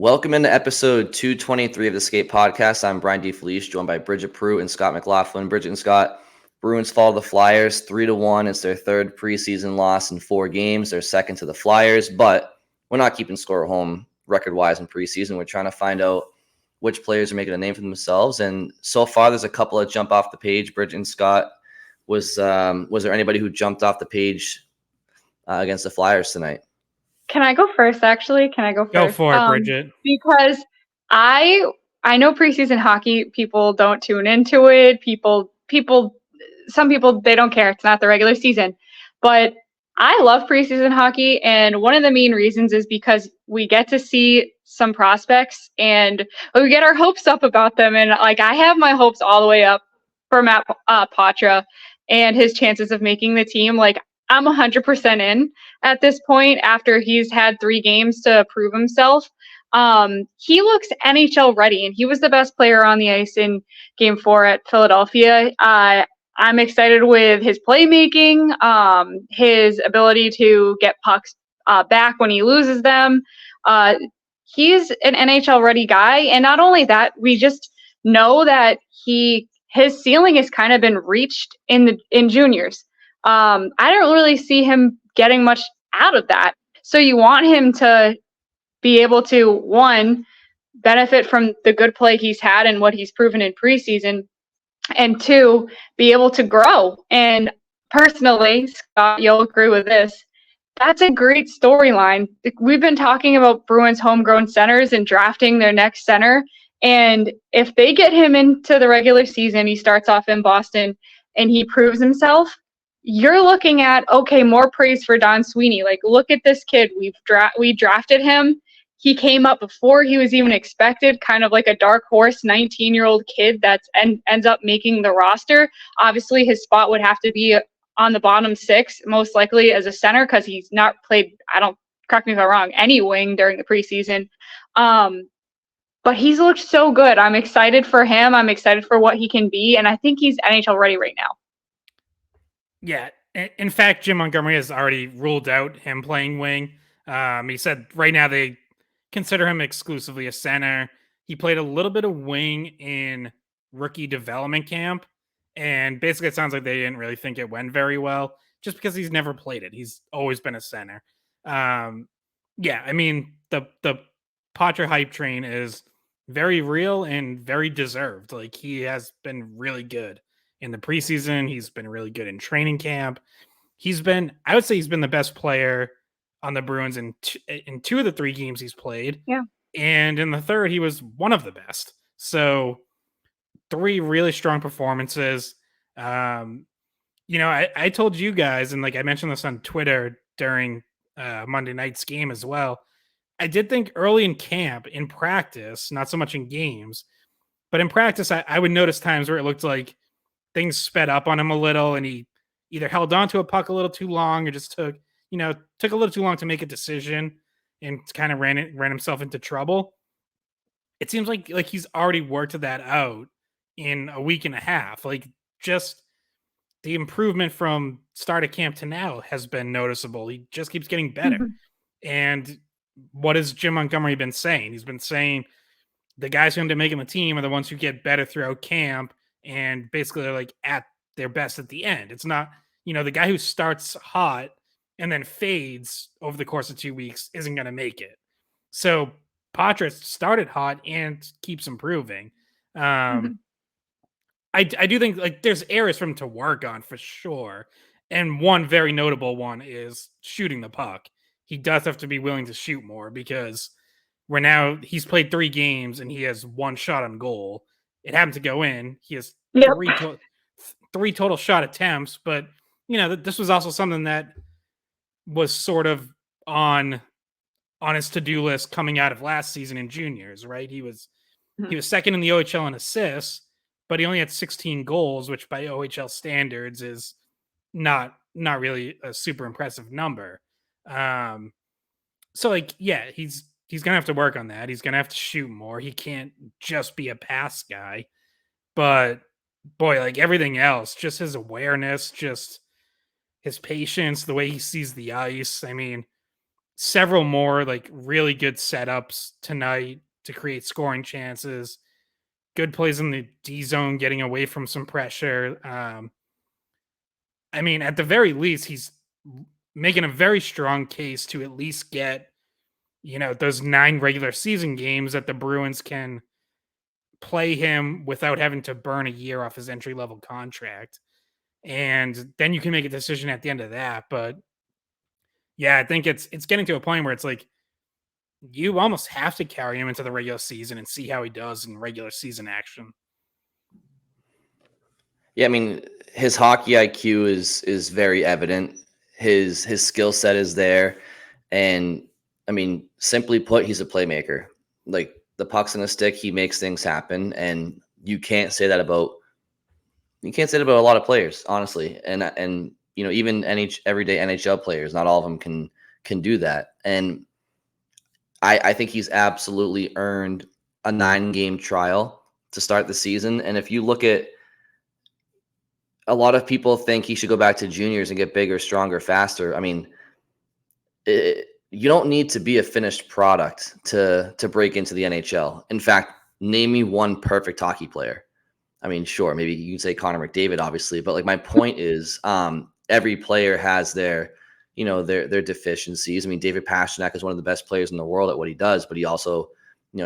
Welcome into episode 223 of the Skate Podcast. I'm Brian DeFelice, joined by Bridget Prue and Scott McLaughlin. Bridget and Scott, Bruins fall to the Flyers 3-1. It's their third preseason loss in 4 games. They're second to the Flyers, but we're not keeping score at home record-wise in preseason. We're trying to find out which players are making a name for themselves. And so far, there's a couple that jump off the page. Bridget and Scott, was there anybody who jumped off the page against the Flyers tonight? Can I go first, actually? Go for it, Bridget. Because I know preseason hockey, people don't tune into it. Some people, they don't care. It's not the regular season. But I love preseason hockey, and one of the main reasons is because we get to see some prospects, and we get our hopes up about them. And, I have my hopes all the way up for Matt Poitras and his chances of making the team. I'm 100% in at this point after he's had 3 games to prove himself. He looks NHL ready, and he was the best player on the ice in Game 4 at Philadelphia. I'm excited with his playmaking, his ability to get pucks back when he loses them. He's an NHL ready guy, and not only that, we just know that his ceiling has kind of been reached in juniors. I don't really see him getting much out of that. So you want him to be able to, 1, benefit from the good play he's had and what he's proven in preseason, and 2, be able to grow. And personally, Scott, you'll agree with this, that's a great storyline. We've been talking about Bruins homegrown centers and drafting their next center. And if they get him into the regular season, he starts off in Boston and he proves himself, you're looking at, okay, more praise for Don Sweeney. Look at this kid. We drafted him. He came up before he was even expected, kind of like a dark horse 19-year-old kid that ends up making the roster. Obviously, his spot would have to be on the bottom 6, most likely as a center, because he's not played, correct me if I'm wrong, any wing during the preseason. But he's looked so good. I'm excited for him. I'm excited for what he can be, and I think he's NHL ready right now. Yeah. In fact, Jim Montgomery has already ruled out him playing wing. He said right now they consider him exclusively a center. He played a little bit of wing in rookie development camp, and basically it sounds like they didn't really think it went very well just because he's never played it. He's always been a center. Yeah, I mean, the Poitras hype train is very real and very deserved. He has been really good in the preseason. He's been really good in training camp. I would say he's been the best player on the Bruins in 2 of the 3 games he's played. Yeah. And in the 3rd, he was one of the best. So 3 really strong performances. I told you guys, and I mentioned this on Twitter during Monday night's game as well. I did think early in camp, in practice, not so much in games, but in practice, I would notice times where it looked like things sped up on him a little, and he either held on to a puck a little too long or just took a little too long to make a decision and kind of ran himself into trouble. It seems like he's already worked that out in a week and a half. Just the improvement from start of camp to now has been noticeable. He just keeps getting better. Mm-hmm. And what has Jim Montgomery been saying? He's been saying the guys who end up making the team are the ones who get better throughout camp, and basically they're at their best at the end. It's not, the guy who starts hot and then fades over the course of 2 weeks isn't going to make it. So Poitras started hot and keeps improving. I do think there's areas for him to work on for sure. And one very notable one is shooting the puck. He does have to be willing to shoot more, because he's played 3 games and he has 1 shot on goal. It happened to go in. He has 3 total shot attempts, but this was also something that was sort of on his to-do list coming out of last season in juniors, right? He was second in the OHL in assists, but he only had 16 goals, which by OHL standards is not really a super impressive number. So he's gonna have to work on that. He's gonna have to shoot more. He can't just be a pass guy. But boy, everything else, just his awareness, just his patience, the way he sees the ice. I mean, several more like really good setups tonight to create scoring chances. Good plays in the D zone, getting away from some pressure. I mean, at the very least, he's making a very strong case to at least get, those 9 regular season games that the Bruins can play him without having to burn a year off his entry level contract. And then you can make a decision at the end of that. But yeah, I think it's getting to a point where it's like you almost have to carry him into the regular season and see how he does in regular season action. Yeah, I mean, his hockey IQ is very evident. His skill set is there, and I mean, simply put, he's a playmaker. Like the puck's in a stick, he makes things happen, and you can't say that about a lot of players, honestly. And even everyday NHL players, not all of them can do that. And I think he's absolutely earned a 9-game trial to start the season. And if you look at, a lot of people think he should go back to juniors and get bigger, stronger, faster. I mean, you don't need to be a finished product to break into the NHL. In fact, name me one perfect hockey player. I mean, sure, maybe you can say Connor McDavid, obviously, but like my point is, every player has their deficiencies. I mean, David Pastrnak is one of the best players in the world at what he does, but he also,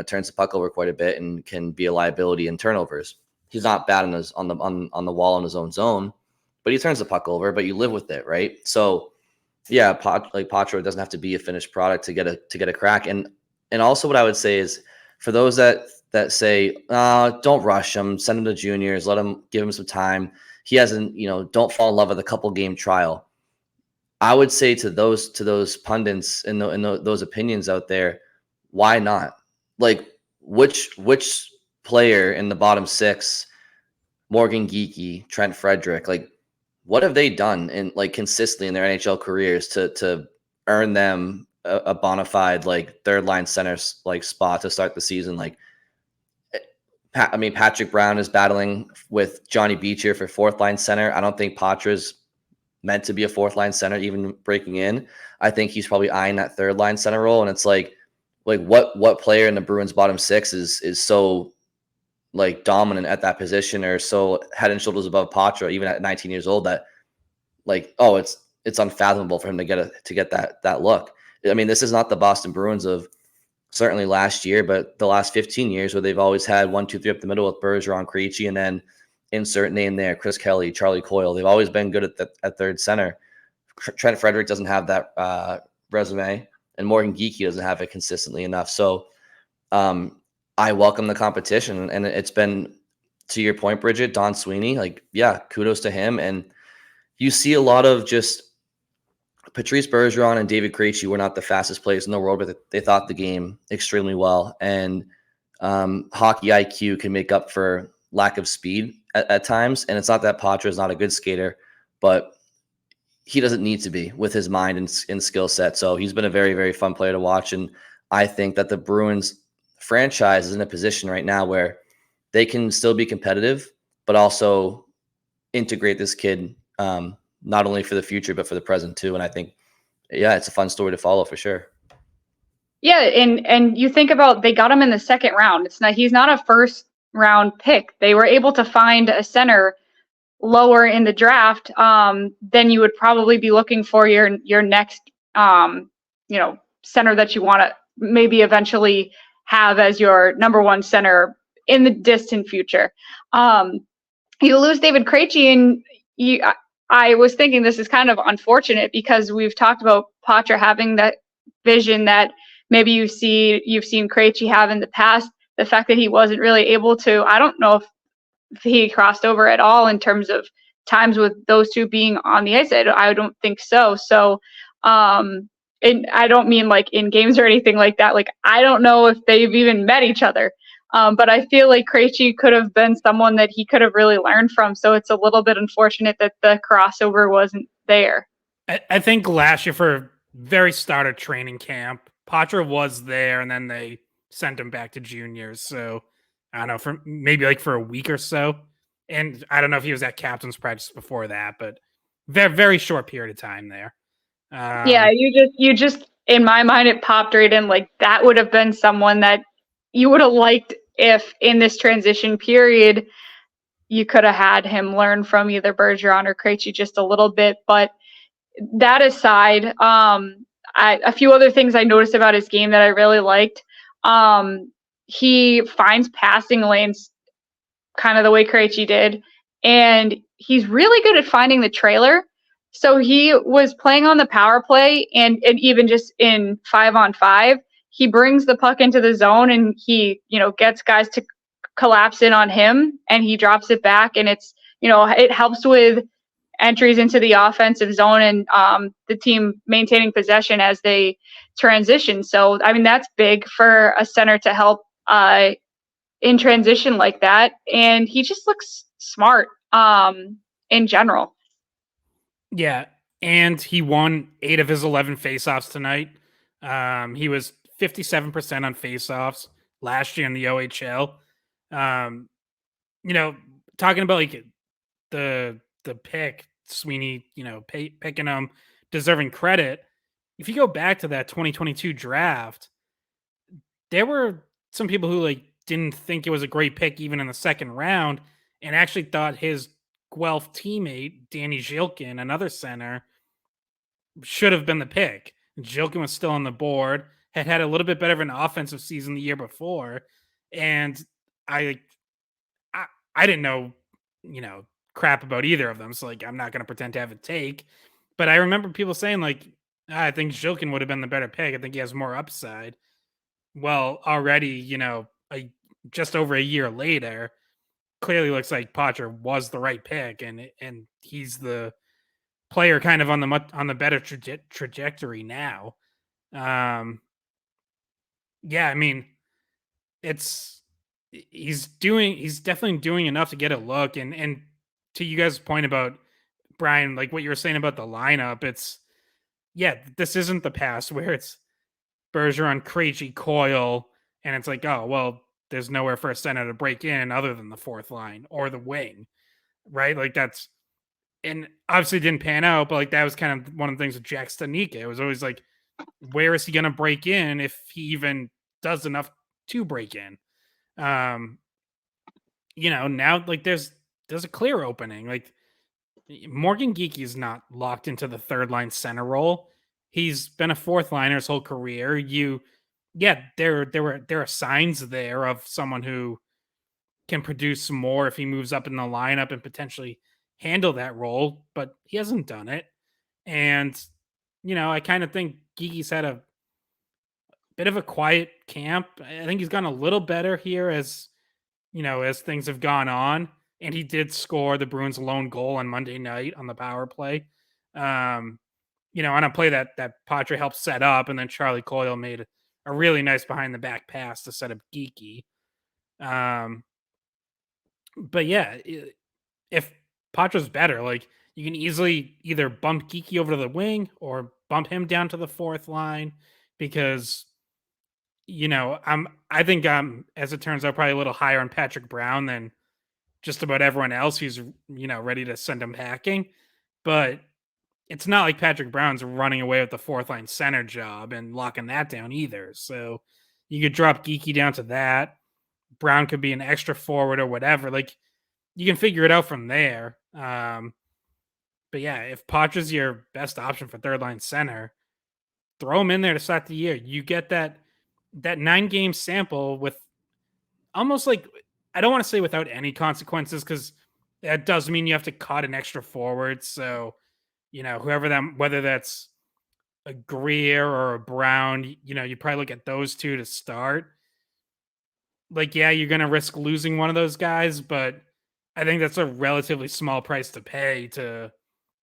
turns the puck over quite a bit and can be a liability in turnovers. He's not bad on the wall in his own zone, but he turns the puck over. But you live with it, right? So, yeah, Poitras doesn't have to be a finished product to get a crack. And also, what I would say is, for those that say, don't rush him, send him to juniors, give him some time. He hasn't, don't fall in love with a couple game trial. I would say to those pundits and those opinions out there, why not? Like, which player in the bottom 6, Morgan Geekie, Trent Frederick, like, what have they done consistently in their NHL careers to earn them a bona fide like third line center spot to start the season? Like, I mean, Patrick Brown is battling with Johnny Beecher for fourth line center. I don't think Poitras meant to be a fourth line center, even breaking in. I think he's probably eyeing that third line center role. And it's like what player in the Bruins bottom 6 is so like dominant at that position, or so head and shoulders above Poitras, even at 19 years old, that it's unfathomable for him to get that look. I mean, this is not the Boston Bruins of certainly last year, but the last 15 years, where they've always had 1, 2, 3 up the middle with Bergeron, Krejci, and then insert name there, Chris Kelly, Charlie Coyle. They've always been good at third center. Trent Frederick doesn't have that resume, and Morgan Geekie doesn't have it consistently enough. So I welcome the competition, and it's been, to your point, Bridget, Don Sweeney, like, yeah, kudos to him. And you see a lot of just Patrice Bergeron and David Krejci were not the fastest players in the world, but they thought the game extremely well. And hockey IQ can make up for lack of speed at times. And it's not that Poitras is not a good skater, but he doesn't need to be with his mind and skill set. So he's been a very, very fun player to watch. And I think that the Bruins franchise is in a position right now where they can still be competitive, but also integrate this kid, not only for the future, but for the present too. And I think, yeah, it's a fun story to follow for sure. Yeah, and you think about, they got him in the second round. He's not a first round pick. They were able to find a center lower in the draft than you would probably be looking for your next center that you want to maybe eventually have as your number one center in the distant future. You lose David Krejci, and I was thinking this is kind of unfortunate, because we've talked about Poitras having that vision that maybe you've seen Krejci have in the past. The fact that he wasn't really able to, I don't know if he crossed over at all in terms of times with those two being on the ice. I don't think so. So, and I don't mean like in games or anything like that. Like, I don't know if they've even met each other. But I feel like Krejci could have been someone that he could have really learned from. So it's a little bit unfortunate that the crossover wasn't there. I think last year, for very start of training camp, Poitras was there, and then they sent him back to juniors. So I don't know, for a week or so. And I don't know if he was at captain's practice before that, but very, very short period of time there. Yeah, you just in my mind, it popped right in. Like, that would have been someone that you would have liked if in this transition period you could have had him learn from either Bergeron or Krejci just a little bit. But that aside, a few other things I noticed about his game that I really liked. He finds passing lanes kind of the way Krejci did, and he's really good at finding the trailer. So he was playing on the power play and even just in 5-on-5, he brings the puck into the zone and he, gets guys to collapse in on him and he drops it back, and it's, it helps with entries into the offensive zone and the team maintaining possession as they transition. So, I mean, that's big for a center to help in transition like that. And he just looks smart in general. Yeah. And he won 8 of his 11 faceoffs tonight. He was 57% on faceoffs last year in the OHL. Talking about like the pick, Sweeney, picking him, deserving credit. If you go back to that 2022 draft, there were some people who like didn't think it was a great pick even in the second round, and actually thought his Guelph teammate Danny Zhilkin, another center, should have been the pick. Zhilkin was still on the board, had a little bit better of an offensive season the year before, and I didn't know, crap about either of them. So like, I'm not going to pretend to have a take, but I remember people saying like, I think Zhilkin would have been the better pick. I think he has more upside. Well, already, just over a year later, clearly looks like Poitras was the right pick, and he's the player kind of on the better trajectory now. Yeah, I mean, he's definitely doing enough to get a look, and to you guys' point about Brian, like what you were saying about the lineup, this isn't the past where it's Bergeron, Krejci, Coyle, and it's like, oh well, there's nowhere for a center to break in other than the fourth line or the wing, right? Like that's, and obviously didn't pan out, but like that was kind of one of the things with Jack Stanika. It was always like, where is he going to break in if he even does enough to break in? Now like there's a clear opening. Like Morgan Geekie is not locked into the third line center role. He's been a fourth liner his whole career. There are signs there of someone who can produce more if he moves up in the lineup and potentially handle that role, but he hasn't done it. And I kind of think Geekie's had a bit of a quiet camp. I think he's gotten a little better here as things have gone on. And he did score the Bruins' lone goal on Monday night on the power play. On a play that Poitras helped set up, and then Charlie Coyle made a really nice behind the back pass to set up Geekie. But yeah, if Poitras's better, like you can easily either bump Geekie over to the wing or bump him down to the fourth line, because I think as it turns out, probably a little higher on Patrick Brown than just about everyone else who's ready to send him packing. But it's not like Patrick Brown's running away with the fourth line center job and locking that down either. So you could drop Geekie down to that. Brown could be an extra forward or whatever. Like you can figure it out from there. But yeah, if Poitras's your best option for third line center, throw him in there to start the year. You get that 9-game sample with almost like, I don't want to say without any consequences, because that does mean you have to cut an extra forward. So, whether that's a Greer or a Brown, you probably look at those two to start. Like, yeah, you're going to risk losing one of those guys, but I think that's a relatively small price to pay to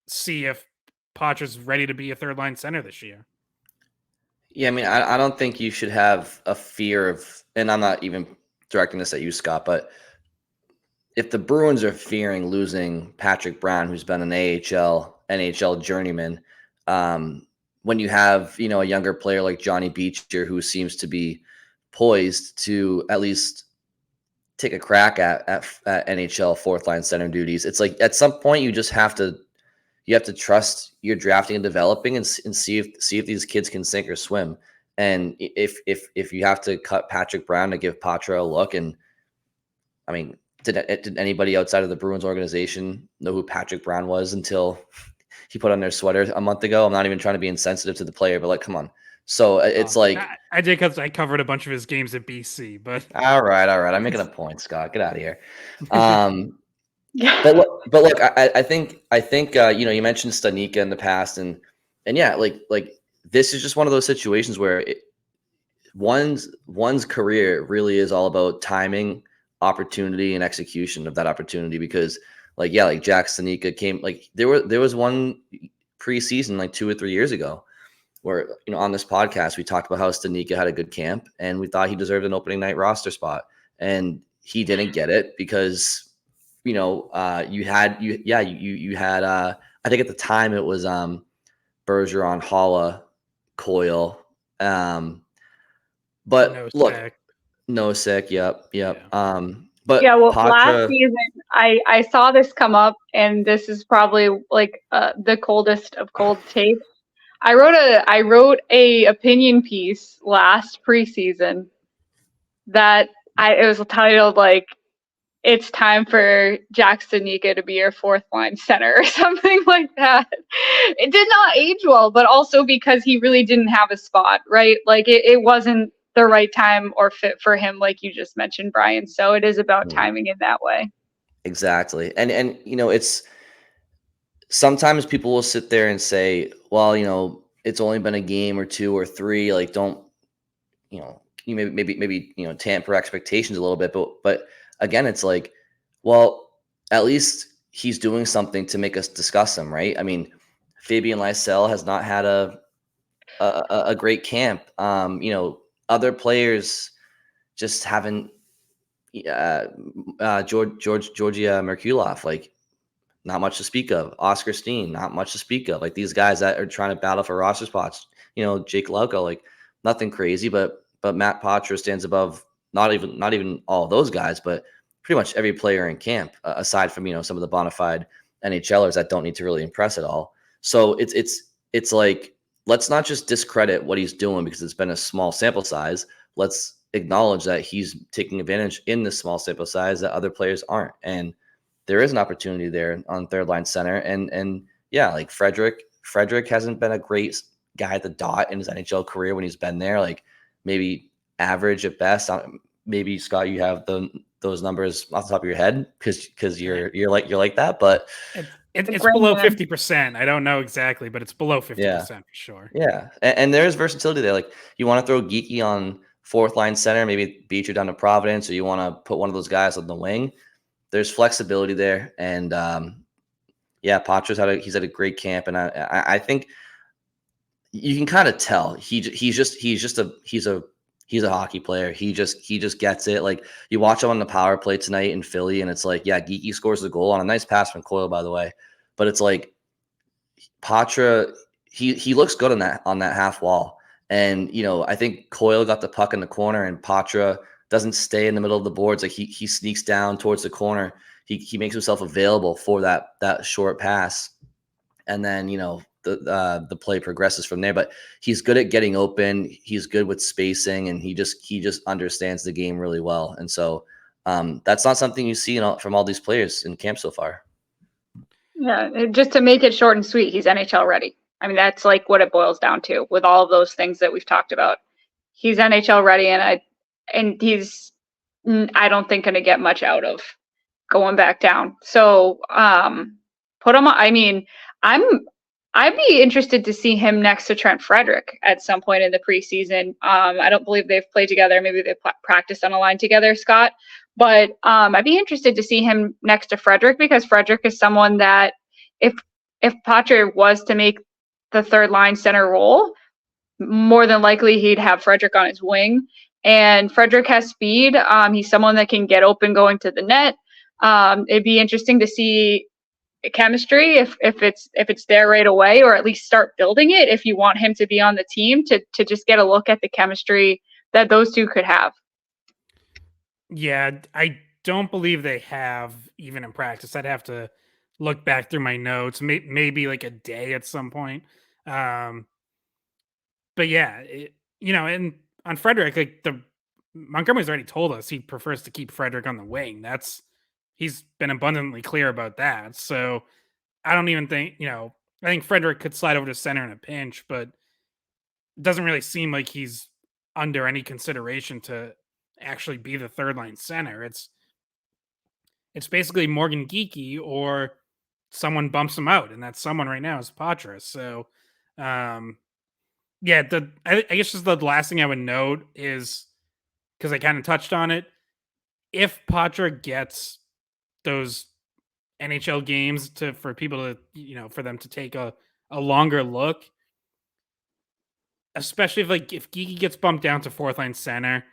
see if Poitras's ready to be a third line center this year. Yeah, I mean, I don't think you should have a fear of, and I'm not even directing this at you, Scott, but if the Bruins are fearing losing Patrick Brown, who's been an AHL, NHL journeyman, when you have, a younger player like Johnny Beecher, who seems to be poised to at least take a crack at NHL fourth line center duties, it's like at some point you just have to you have to trust your drafting and developing and see if these kids can sink or swim. And if you have to cut Patrick Brown to give Poitras a look, and I mean, did anybody outside of the Bruins organization know who Patrick Brown was until he put on their sweater a month ago? I'm not even trying to be insensitive to the player, but like, come on. So it's like I did because I covered a bunch of his games at BC, but all right. I'm making a point, Scott. Get out of here. But look, I think you mentioned Stanika in the past, and yeah, like this is just one of those situations where one's career really is all about timing, opportunity, and execution of that opportunity. Because like Jack Stanika came, like there was one preseason like 2 or 3 years ago where on this podcast we talked about how Stanika had a good camp and we thought he deserved an opening night roster spot, and he didn't get it because you had I think at the time it was Bergeron, Holla, Coyle, but no look, sick. Nosek, yep. Yeah. But yeah, well, Poitras, last season I saw this come up, and this is probably like the coldest of cold takes. I wrote a opinion piece last preseason that it was titled like, it's time for Jack Stanika to be your fourth line center or something like that. It did not age well, but also because he really didn't have a spot, right? Like it wasn't the right time or fit for him, like you just mentioned, Brian. So it is about timing in that way. Exactly. And it's sometimes people will sit there and say, well, it's only been a game or 2 or 3, like don't, you maybe tamper expectations a little bit, but again, it's like, well, at least he's doing something to make us discuss him, right? I mean, Fabian Lysell has not had a great camp. Other players just haven't. Georgia Merkulov, like not much to speak of. Oscar Steen, not much to speak of. Like these guys that are trying to battle for roster spots. Jake Lauko, like nothing crazy, but Matt Poitras stands above not even all those guys, but pretty much every player in camp, aside from some of the bona fide NHLers that don't need to really impress at all. So it's like, let's not just discredit what he's doing because it's been a small sample size. Let's acknowledge that he's taking advantage in this small sample size that other players aren't. And there is an opportunity there on third line center. And yeah, like Frederick hasn't been a great guy at the dot in his NHL career when he's been there, like maybe average at best. Maybe Scott, you have those numbers off the top of your head because you're like that, but it's below 50%. I don't know exactly, but it's below 50% for sure. Yeah, and there's versatility there. Like you want to throw Geeky on fourth line center, maybe Beecher down to Providence, or you want to put one of those guys on the wing. There's flexibility there, and Poitras he's had a great camp, and I think you can kind of tell he's a hockey player. He just gets it. Like you watch him on the power play tonight in Philly, and it's like, yeah, Geeky scores the goal on a nice pass from Coyle, by the way, but it's like Poitras, he looks good on that half wall. And, I think Coyle got the puck in the corner and Poitras doesn't stay in the middle of the boards. Like he sneaks down towards the corner. He makes himself available for that short pass. And then, the play progresses from there, but he's good at getting open. He's good with spacing and he just understands the game really well. And so that's not something you see from all these players in camp so far. Yeah, just to make it short and sweet, he's NHL ready. I mean, that's like what it boils down to with all of those things that we've talked about. He's NHL ready, and he's, I don't think, going to get much out of going back down. So put him on. I mean, I'd be interested to see him next to Trent Frederick at some point in the preseason. I don't believe they've played together. Maybe they've practiced on a line together, Scott. But I'd be interested to see him next to Frederick because Frederick is someone that if Poitras was to make the third line center role, more than likely he'd have Frederick on his wing. And Frederick has speed. He's someone that can get open going to the net. It'd be interesting to see chemistry if it's there right away, or at least start building it if you want him to be on the team to just get a look at the chemistry that those two could have. Yeah, I don't believe they have even in practice. I'd have to look back through my notes, maybe like a day at some point. But yeah, and on Frederick, like the Montgomery's already told us he prefers to keep Frederick on the wing. He's been abundantly clear about that. So I don't even think, I think Frederick could slide over to center in a pinch, but it doesn't really seem like he's under any consideration to actually be the third line center. It's basically Morgan Geekie or someone bumps him out, and that someone right now is Poitras. So, yeah, I guess just the last thing I would note is, because I kind of touched on it, if Poitras gets those NHL games for people to, for them to take a longer look, especially if Geekie gets bumped down to fourth line center,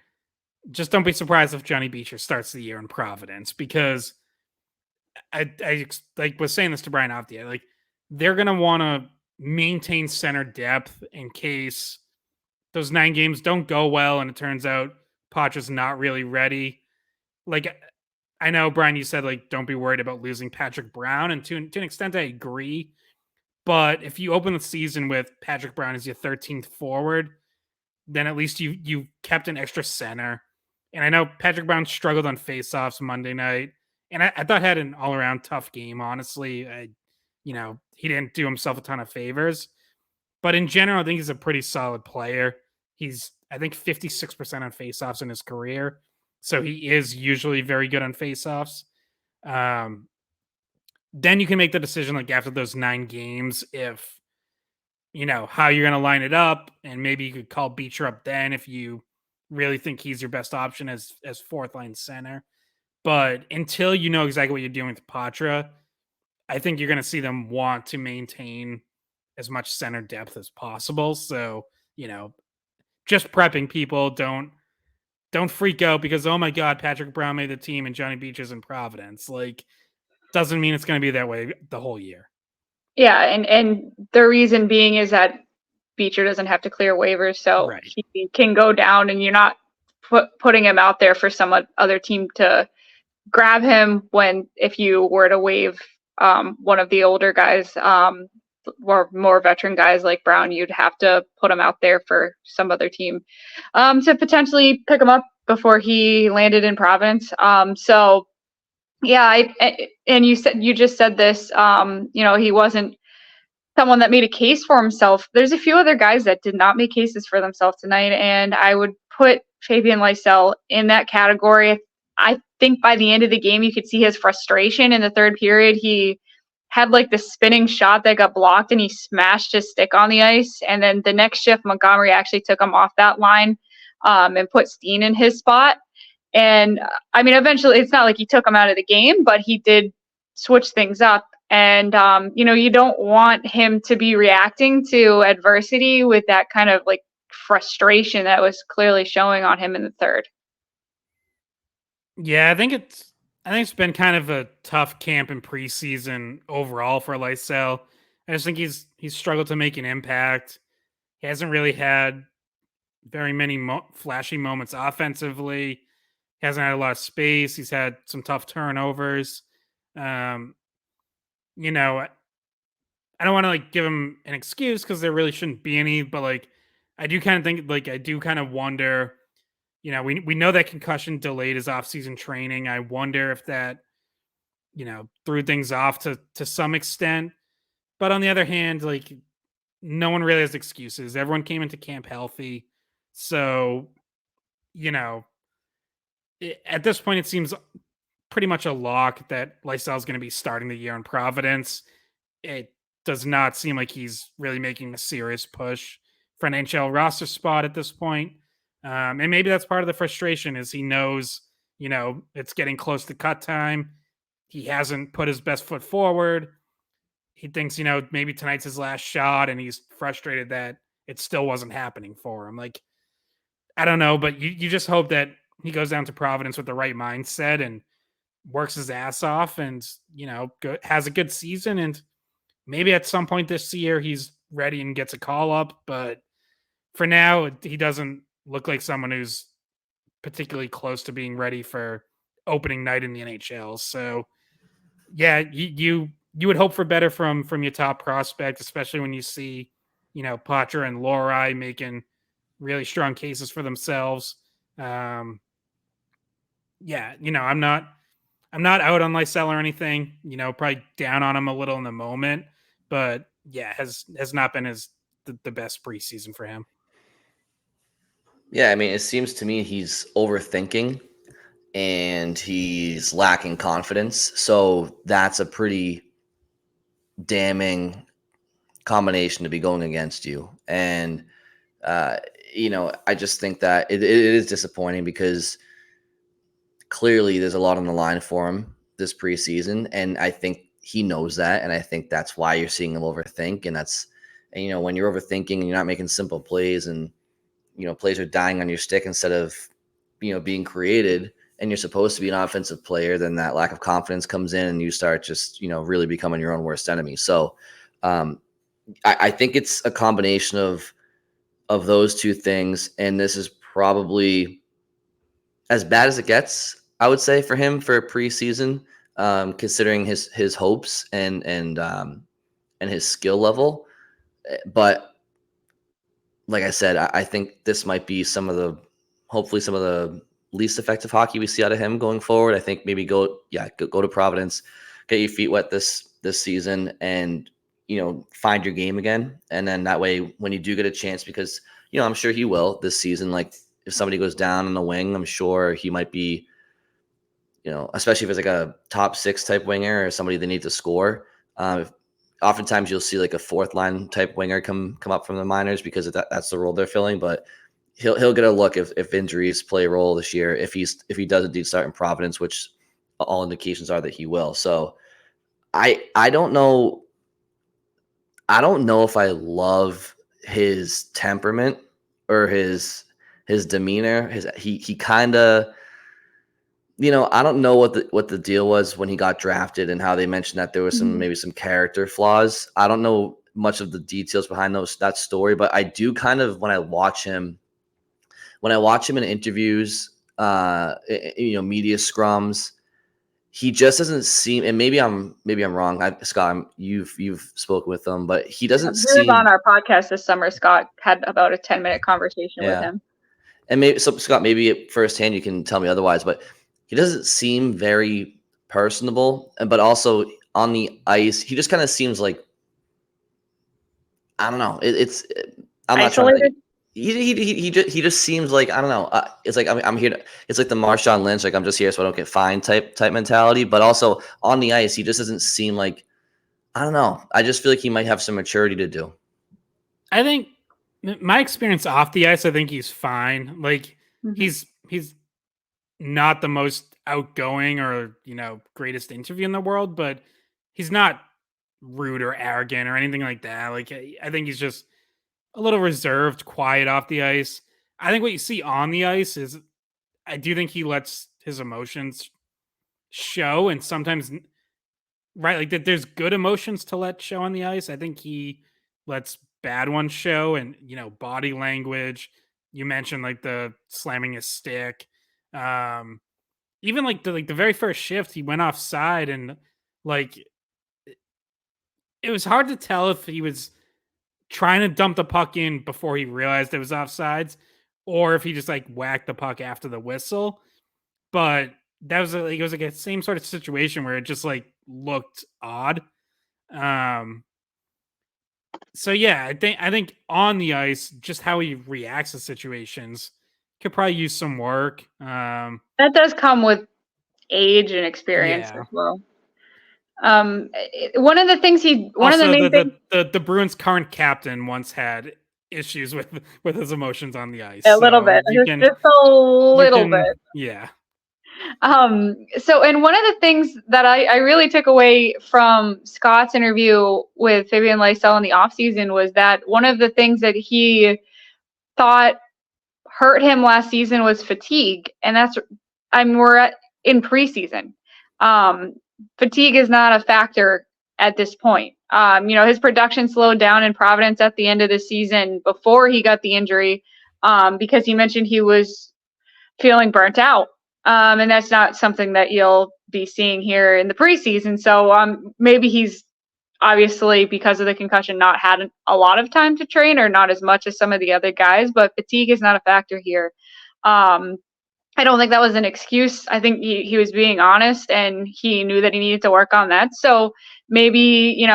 just don't be surprised if Johnny Beecher starts the year in Providence, because I like was saying this to Brian off the air, like they're gonna want to maintain center depth in case those 9 games don't go well and it turns out Pacha's not really ready. Like, I know, Brian, you said like don't be worried about losing Patrick Brown, and to an extent I agree. But if you open the season with Patrick Brown as your 13th forward, then at least you kept an extra center. And I know Patrick Brown struggled on faceoffs Monday night, and I thought had an all around tough game. Honestly, he didn't do himself a ton of favors, but in general, I think he's a pretty solid player. He's, I think, 56% on faceoffs in his career, so he is usually very good on faceoffs. Then you can make the decision, like after those 9 games, if how you're going to line it up, and maybe you could call Beecher up then if you really think he's your best option as fourth line center. But until you know exactly what you're doing with Poitras, I think you're going to see them want to maintain as much center depth as possible. So, just prepping people, don't freak out because, oh my God, Patrick Brown made the team and Johnny Beecher's in Providence. Like, doesn't mean it's going to be that way the whole year. Yeah, and the reason being is that Beecher doesn't have to clear waivers, so Right. he can go down, and you're not putting him out there for some other team to grab him if you were to waive one of the older guys, or more veteran guys like Brown, you'd have to put him out there for some other team to potentially pick him up before he landed in Providence. So yeah, and you just said this, he wasn't someone that made a case for himself. There's a few other guys that did not make cases for themselves tonight, and I would put Fabian Lysell in that category. I think by the end of the game, you could see his frustration in the third period. He had like the spinning shot that got blocked, and he smashed his stick on the ice. And then the next shift, Montgomery actually took him off that line and put Steen in his spot. And I mean, eventually, it's not like he took him out of the game, but he did switch things up. And, you don't want him to be reacting to adversity with that kind of like frustration that was clearly showing on him in the third. Yeah, I think it's been kind of a tough camp in preseason overall for Lysell. I just think he's struggled to make an impact. He hasn't really had very many flashy moments offensively. He hasn't had a lot of space. He's had some tough turnovers. I don't want to like give him an excuse because there really shouldn't be any, but like I do kind of think, like I do kind of wonder, we know that concussion delayed his offseason training. I wonder if that, threw things off to some extent. But on the other hand, like no one really has excuses. Everyone came into camp healthy. So, at this point, it seems pretty much a lock that Lysell is going to be starting the year in Providence. It does not seem like he's really making a serious push for an NHL roster spot at this point. And maybe that's part of the frustration is he knows, it's getting close to cut time. He hasn't put his best foot forward. He thinks, maybe tonight's his last shot, and he's frustrated that it still wasn't happening for him. Like, I don't know, but you just hope that he goes down to Providence with the right mindset and works his ass off and, has a good season. And maybe at some point this year he's ready and gets a call up. But for now, he doesn't look like someone who's particularly close to being ready for opening night in the NHL. So, yeah, you you would hope for better from your top prospect, especially when you see, Poitras and Lohrei making really strong cases for themselves. Yeah, I'm not out on Lysell or anything. Probably down on him a little in the moment, but yeah, has not been the best preseason for him. Yeah, I mean, it seems to me he's overthinking and he's lacking confidence. So that's a pretty damning combination to be going against you. And, uh, I just think that it is disappointing because clearly there's a lot on the line for him this preseason. And I think he knows that. And I think that's why you're seeing him overthink. And when you're overthinking and you're not making simple plays and, plays are dying on your stick instead of, being created, and you're supposed to be an offensive player, then that lack of confidence comes in and you start just, really becoming your own worst enemy. So I think it's a combination of those two things. And this is probably as bad as it gets, I would say, for him for a preseason, considering his hopes and his skill level. But like I said, I think this might be hopefully some of the least effective hockey we see out of him going forward. I think maybe go to Providence, get your feet wet this season, and find your game again. And then that way, when you do get a chance, because I'm sure he will this season. Like if somebody goes down on the wing, I'm sure he might be, especially if it's like a top 6 type winger or somebody they need to score. Oftentimes you'll see like a 4th line type winger come up from the minors because that's the role they're filling. But he'll get a look if injuries play a role this year, if he does indeed start in Providence, which all indications are that he will. So I don't know. I don't know if I love his temperament or his demeanor. He kind of, I don't know what the deal was when he got drafted and how they mentioned that there was maybe some character flaws. I don't know much of the details behind that story, but I do kind of when I watch him in interviews, media scrums, he just doesn't seem, and maybe I'm wrong. Scott, you've spoken with him, but he doesn't He seem was on our podcast this summer. Scott had about a 10-minute conversation with him. And maybe Scott, maybe firsthand you can tell me otherwise, but he doesn't seem very personable, but also on the ice, he just kind of seems like, I don't know. I'm not trying to. He just seems like, I don't know. It's like I'm here to. It's like the Marshawn Lynch, like I'm just here so I don't get fined type mentality. But also on the ice, he just doesn't seem like, I don't know. I just feel like he might have some maturity to do. I think my experience off the ice, I think he's fine. Like he's not the most outgoing or greatest interview in the world, but he's not rude or arrogant or anything like that. Like I think he's just a little reserved, quiet off the ice. I think what you see on the ice is I do think he lets his emotions show, and sometimes right, like that there's good emotions to let show on the ice. I think he lets bad ones show, and body language. You mentioned like the slamming his stick. Even like the very first shift, he went offside, and like it was hard to tell if he was trying to dump the puck in before he realized it was offsides, or if he just like whacked the puck after the whistle. But that was it was like a same sort of situation where it just like looked odd. So yeah, I think on the ice, just how he reacts to situations could probably use some work. That does come with age and experience as well. One of the things the Bruins' current captain once had issues with his emotions on the ice. A little bit, just a little bit. Yeah. So, and one of the things that I really took away from Scott's interview with Fabian Lysell in the offseason was that one of the things that he thought hurt him last season was fatigue. And we're in preseason. Fatigue is not a factor at this point. His production slowed down in Providence at the end of the season before he got the injury, because he mentioned he was feeling burnt out. And that's not something that you'll be seeing here in the preseason. So maybe he's obviously because of the concussion not had a lot of time to train, or not as much as some of the other guys, but fatigue is not a factor here. I don't think that was an excuse. I think he was being honest, and he knew that he needed to work on that. So maybe,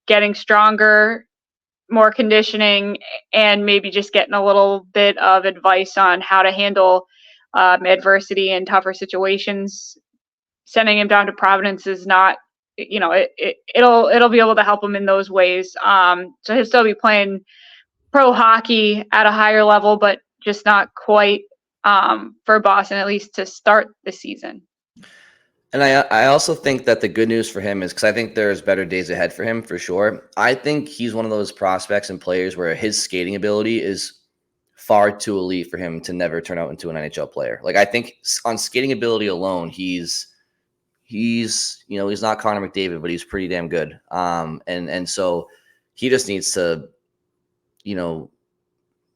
getting stronger, more conditioning, and maybe just getting a little bit of advice on how to handle adversity and tougher situations. Sending him down to Providence is not, it'll be able to help him in those ways. So he'll still be playing pro hockey at a higher level, but just not quite for Boston, at least to start the season. And I also think that the good news for him is, because I think there's better days ahead for him for sure. I think he's one of those prospects and players where his skating ability is far too elite for him to never turn out into an NHL player. Like, I think on skating ability alone, he's not Connor McDavid, but he's pretty damn good. And so he just needs to,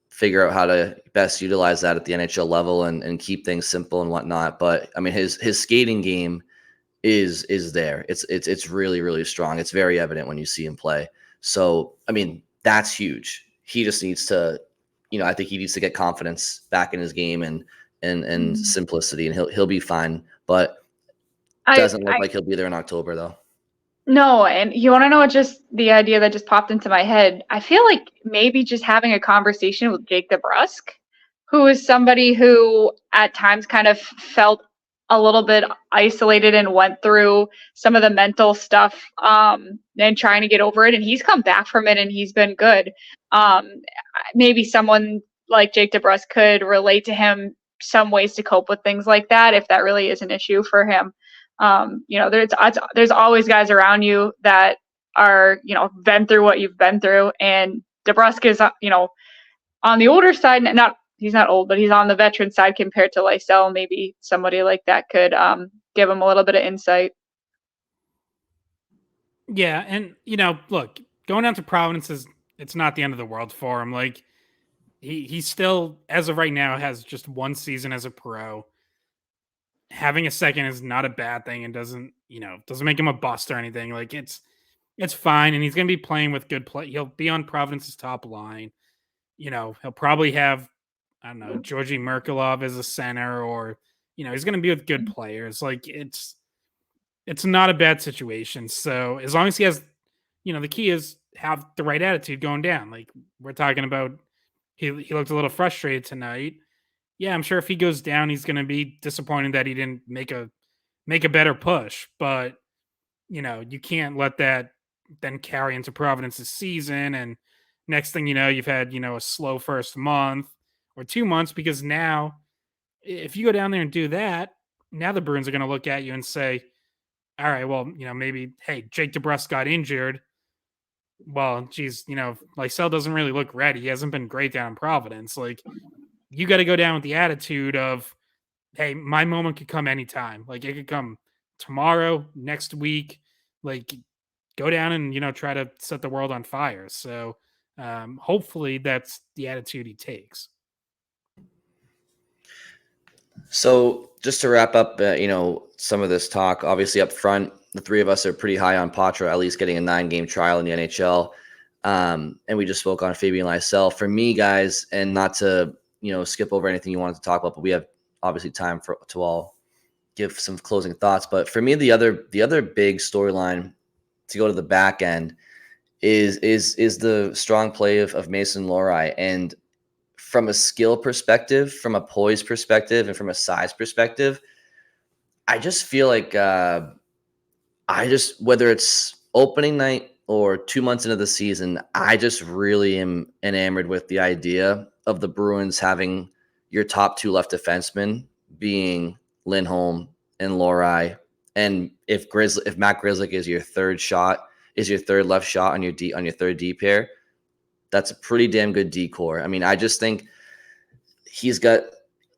figure out how to best utilize that at the NHL level and keep things simple and whatnot. But I mean, his skating game is there. It's really, really strong. It's very evident when you see him play. So, I mean, that's huge. He just needs to, I think he needs to get confidence back in his game and simplicity, and he'll be fine. But it doesn't look like he'll be there in October, though. No, and you want to know what just the idea that just popped into my head? I feel like maybe just having a conversation with Jake DeBrusk, who is somebody who at times kind of felt a little bit isolated and went through some of the mental stuff and trying to get over it. And he's come back from it and he's been good. Maybe someone like Jake DeBrusk could relate to him some ways to cope with things like that, if that really is an issue for him. There's always guys around you that are, been through what you've been through. And DeBrusk is, on the older side, he's not old, but he's on the veteran side compared to Lysell. Maybe somebody like that could give him a little bit of insight. Yeah. And, look, going down to Providence it's not the end of the world for him. Like, he still, as of right now, has just one season as a pro. Having a second is not a bad thing and doesn't make him a bust or anything. Like, it's fine. And he's going to be playing with good play. He'll be on Providence's top line. He'll probably have, I don't know, Georgi Merkulov as a center, or, he's going to be with good players. Like, it's not a bad situation. So as long as he has, the key is have the right attitude going down. Like, we're talking about, he looked a little frustrated tonight. Yeah, I'm sure if he goes down, he's going to be disappointed that he didn't make a better push. But, you can't let that then carry into Providence's season. And next thing you know, you've had, a slow first month or 2 months, because now if you go down there and do that, now the Bruins are going to look at you and say, all right, well, maybe, hey, Jake DeBrusk got injured. Well, geez, Lysell doesn't really look ready. He hasn't been great down in Providence. Like, you got to go down with the attitude of, hey, my moment could come anytime. Like, it could come tomorrow, next week. Like, go down and, try to set the world on fire. So hopefully that's the attitude he takes. So just to wrap up, some of this talk, obviously up front, the three of us are pretty high on Poitras, at least getting a 9-game trial in the NHL. And we just spoke on Fabian and Lysell. For me, guys, and not to, skip over anything you wanted to talk about, but we have obviously time to all give some closing thoughts. But for me, the other big storyline to go to the back end is the strong play of Mason Lohrei. And from a skill perspective, from a poise perspective, and from a size perspective, I just feel like whether it's opening night or 2 months into the season, I just really am enamored with the idea of the Bruins having your top two left defensemen being Lindholm and Lohrei. And if Matt Grzelcyk is your third left shot on your third D pair, that's a pretty damn good D core. I mean, I just think he's got,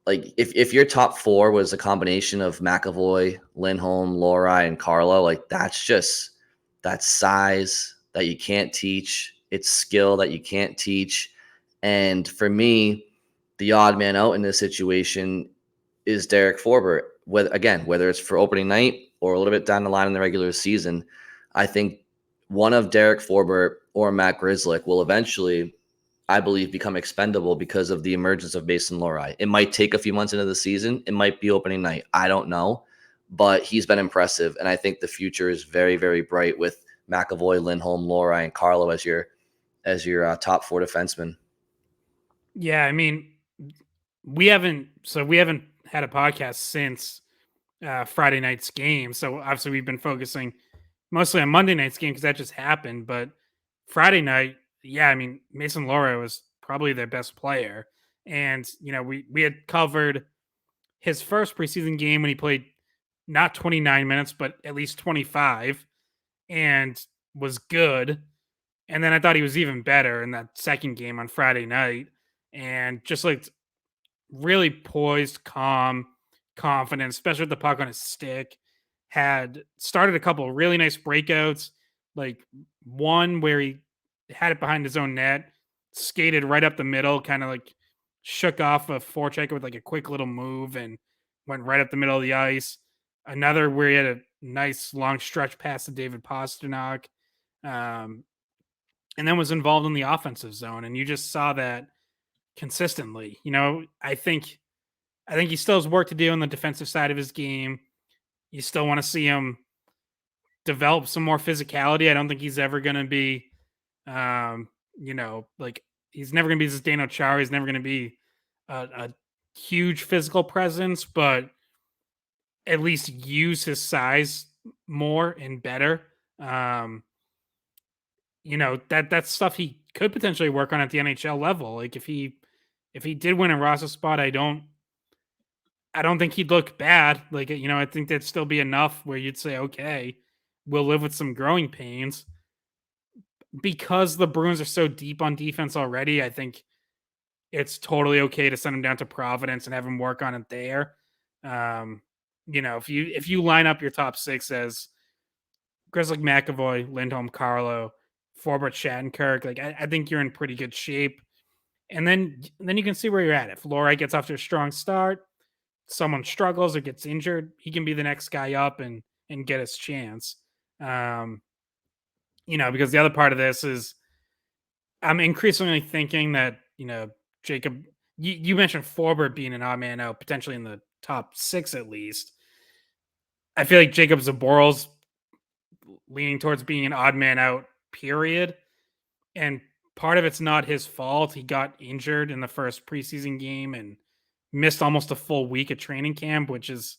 like, if your top four was a combination of McAvoy, Lindholm, Lohrei, and Carlo, like, that's size that you can't teach. It's skill that you can't teach. And for me, the odd man out in this situation is Derek Forbort. Whether it's for opening night or a little bit down the line in the regular season, I think one of Derek Forbort or Matt Grzelcyk will eventually, I believe, become expendable because of the emergence of Mason Lohrei. It might take a few months into the season. It might be opening night. I don't know. But he's been impressive. And I think the future is very, very bright with McAvoy, Lindholm, Lohrei, and Carlo as your top 4 defensemen. Yeah, I mean, we haven't had a podcast since Friday night's game. So obviously we've been focusing mostly on Monday night's game because that just happened. But Friday night, yeah, I mean, Mason Lohrei was probably their best player. And, we had covered his first preseason game when he played not 29 minutes, but at least 25 and was good. And then I thought he was even better in that second game on Friday night and just like really poised, calm, confident, especially with the puck on his stick. Had started a couple of really nice breakouts, like one where he had it behind his own net, skated right up the middle, kind of like shook off a forechecker with like a quick little move and went right up the middle of the ice. Another where he had a nice long stretch pass to David Pastrnak, and then was involved in the offensive zone. And you just saw that consistently. I think he still has work to do on the defensive side of his game. You still want to see him develop some more physicality. I don't think he's ever going to be, like he's never going to be Zdeno Chara. He's never going to be a huge physical presence, but at least use his size more and better. That's stuff he could potentially work on at the NHL level. Like if he did win a roster spot, I don't think he'd look bad. Like, I think that'd still be enough where you'd say, okay, we'll live with some growing pains. Because the Bruins are so deep on defense already, I think it's totally okay to send him down to Providence and have him work on it there. If you line up your top 6 as Grzelcyk, McAvoy, Lindholm, Carlo, Forbort, Shattenkirk, like I think you're in pretty good shape. And then you can see where you're at. If Lohrei gets off to a strong start, someone struggles or gets injured, he can be the next guy up and get his chance. Because the other part of this is I'm increasingly thinking that, Jacob, you mentioned Forbort being an odd man out, potentially in the top 6 at least. I feel like Jacob Zaboral's leaning towards being an odd man out, period. And part of it's not his fault. He got injured in the first preseason game and missed almost a full week of training camp, which is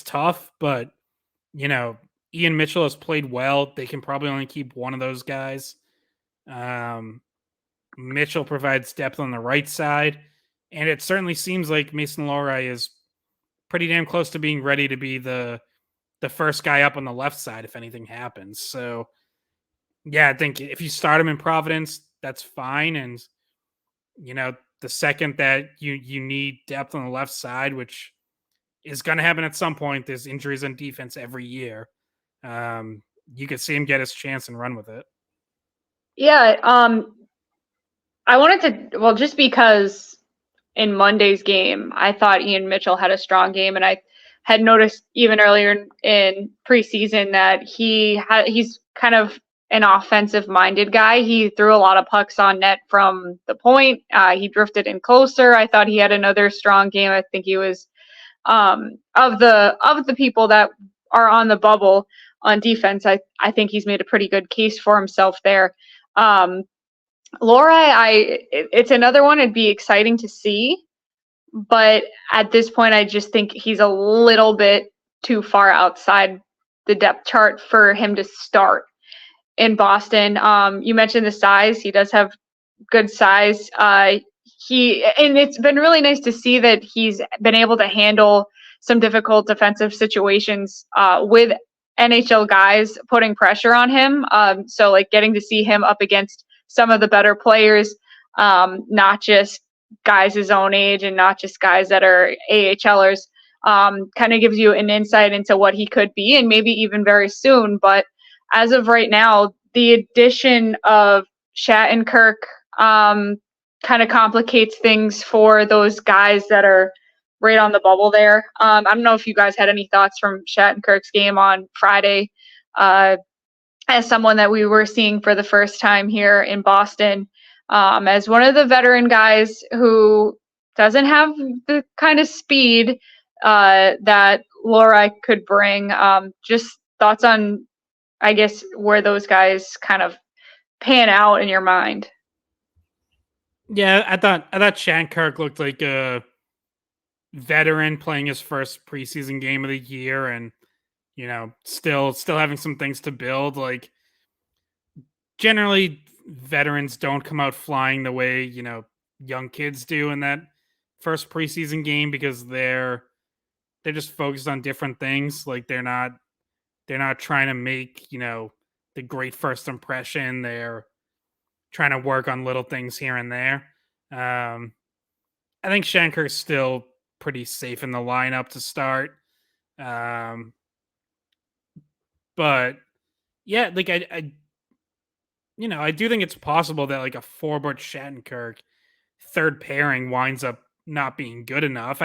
tough. But, Ian Mitchell has played well. They can probably only keep one of those guys. Mitchell provides depth on the right side. And it certainly seems like Mason Lohrei is pretty damn close to being ready to be the first guy up on the left side if anything happens. So, yeah, I think if you start him in Providence, that's fine. And, the second that you need depth on the left side, which is going to happen at some point, there's injuries on defense every year. You could see him get his chance and run with it. Yeah. I wanted to, just because in Monday's game, I thought Ian Mitchell had a strong game, and I had noticed even earlier in preseason that he's kind of an offensive-minded guy. He threw a lot of pucks on net from the point. He drifted in closer. I thought he had another strong game. I think he was of the people that are on the bubble on defense. I think he's made a pretty good case for himself there. Lohrei, it's another one. It'd be exciting to see. But at this point, I just think he's a little bit too far outside the depth chart for him to start in Boston. You mentioned the size. He does have good size. And it's been really nice to see that he's been able to handle some difficult defensive situations with NHL guys putting pressure on him. So like getting to see him up against some of the better players, not just guys his own age and not just guys that are AHLers, kind of gives you an insight into what he could be and maybe even very soon. But as of right now, the addition of Shattenkirk kind of complicates things for those guys that are right on the bubble there. I don't know if you guys had any thoughts from Shattenkirk's game on Friday. I as someone that we were seeing for the first time here in Boston, as one of the veteran guys who doesn't have the kind of speed that Lohrei could bring. Just thoughts on, I guess, where those guys kind of pan out in your mind. Yeah, I thought Shattenkirk looked like a veteran playing his first preseason game of the year, and still having some things to build. Like, generally, veterans don't come out flying the way young kids do in that first preseason game, because they're just focused on different things. Like, they're not trying to make the great first impression. They're trying to work on little things here and there. I think Shattenkirk's still pretty safe in the lineup to start. But yeah, like I do think it's possible that like a Forbort Shattenkirk third pairing winds up not being good enough.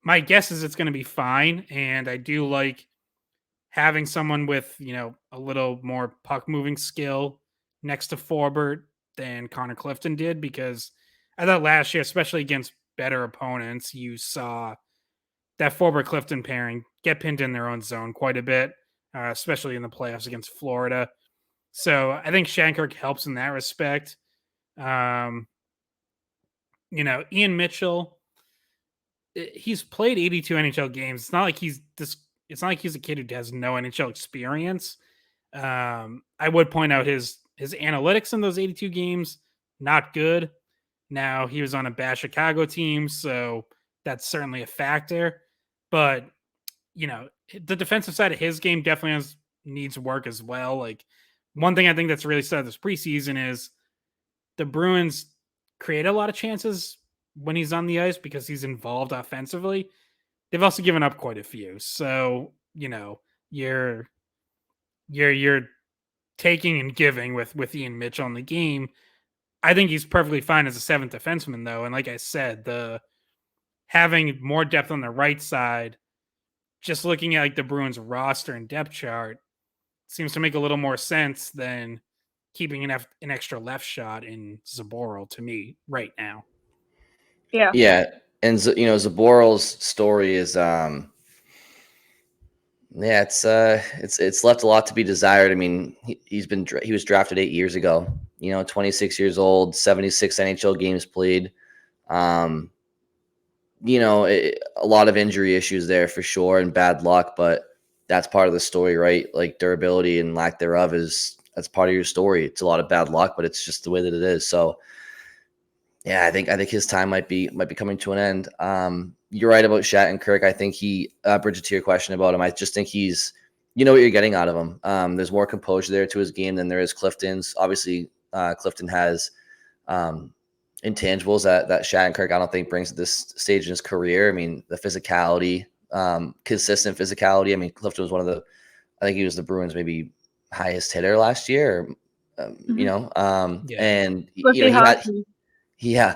My guess is it's going to be fine, and I do like having someone with a little more puck moving skill next to Forbort than Connor Clifton did, because I thought last year, especially against better opponents, you saw that Forbort Clifton pairing get pinned in their own zone quite a bit, especially in the playoffs against Florida. So I think Shattenkirk helps in that respect. Ian Mitchell, he's played 82 NHL games. It's not like he's a kid who has no NHL experience. I would point out his analytics in those 82 games, not good. Now, he was on a bad Chicago team, so that's certainly a factor. But, the defensive side of his game definitely needs work as well. Like, one thing I think that's really started this preseason is the Bruins create a lot of chances when he's on the ice because he's involved offensively. They've also given up quite a few. So, you're taking and giving with Ian Mitchell in the game. I think he's perfectly fine as a seventh defenseman, though. And like I said, having more depth on the right side, just looking at like the Bruins roster and depth chart, seems to make a little more sense than keeping an extra left shot in Zaboral to me right now. Yeah. Yeah. And Zaboral's story is it's left a lot to be desired. I mean, he was drafted 8 years ago. 26 years old, 76 NHL games played. A lot of injury issues there for sure, and bad luck, but that's part of the story, right? Like, durability and lack thereof that's part of your story. It's a lot of bad luck, but it's just the way that it is. So yeah, I think his time might be coming to an end. You're right about Shattenkirk. I think Bridget, to your question about him, I just think he's, what you're getting out of him. There's more composure there to his game than there is Clifton's. Obviously, Clifton has intangibles that Shattenkirk, I don't think, brings at this stage in his career. I mean, the physicality, consistent physicality. I mean, Clifton was I think he was the Bruins' maybe highest hitter last year. And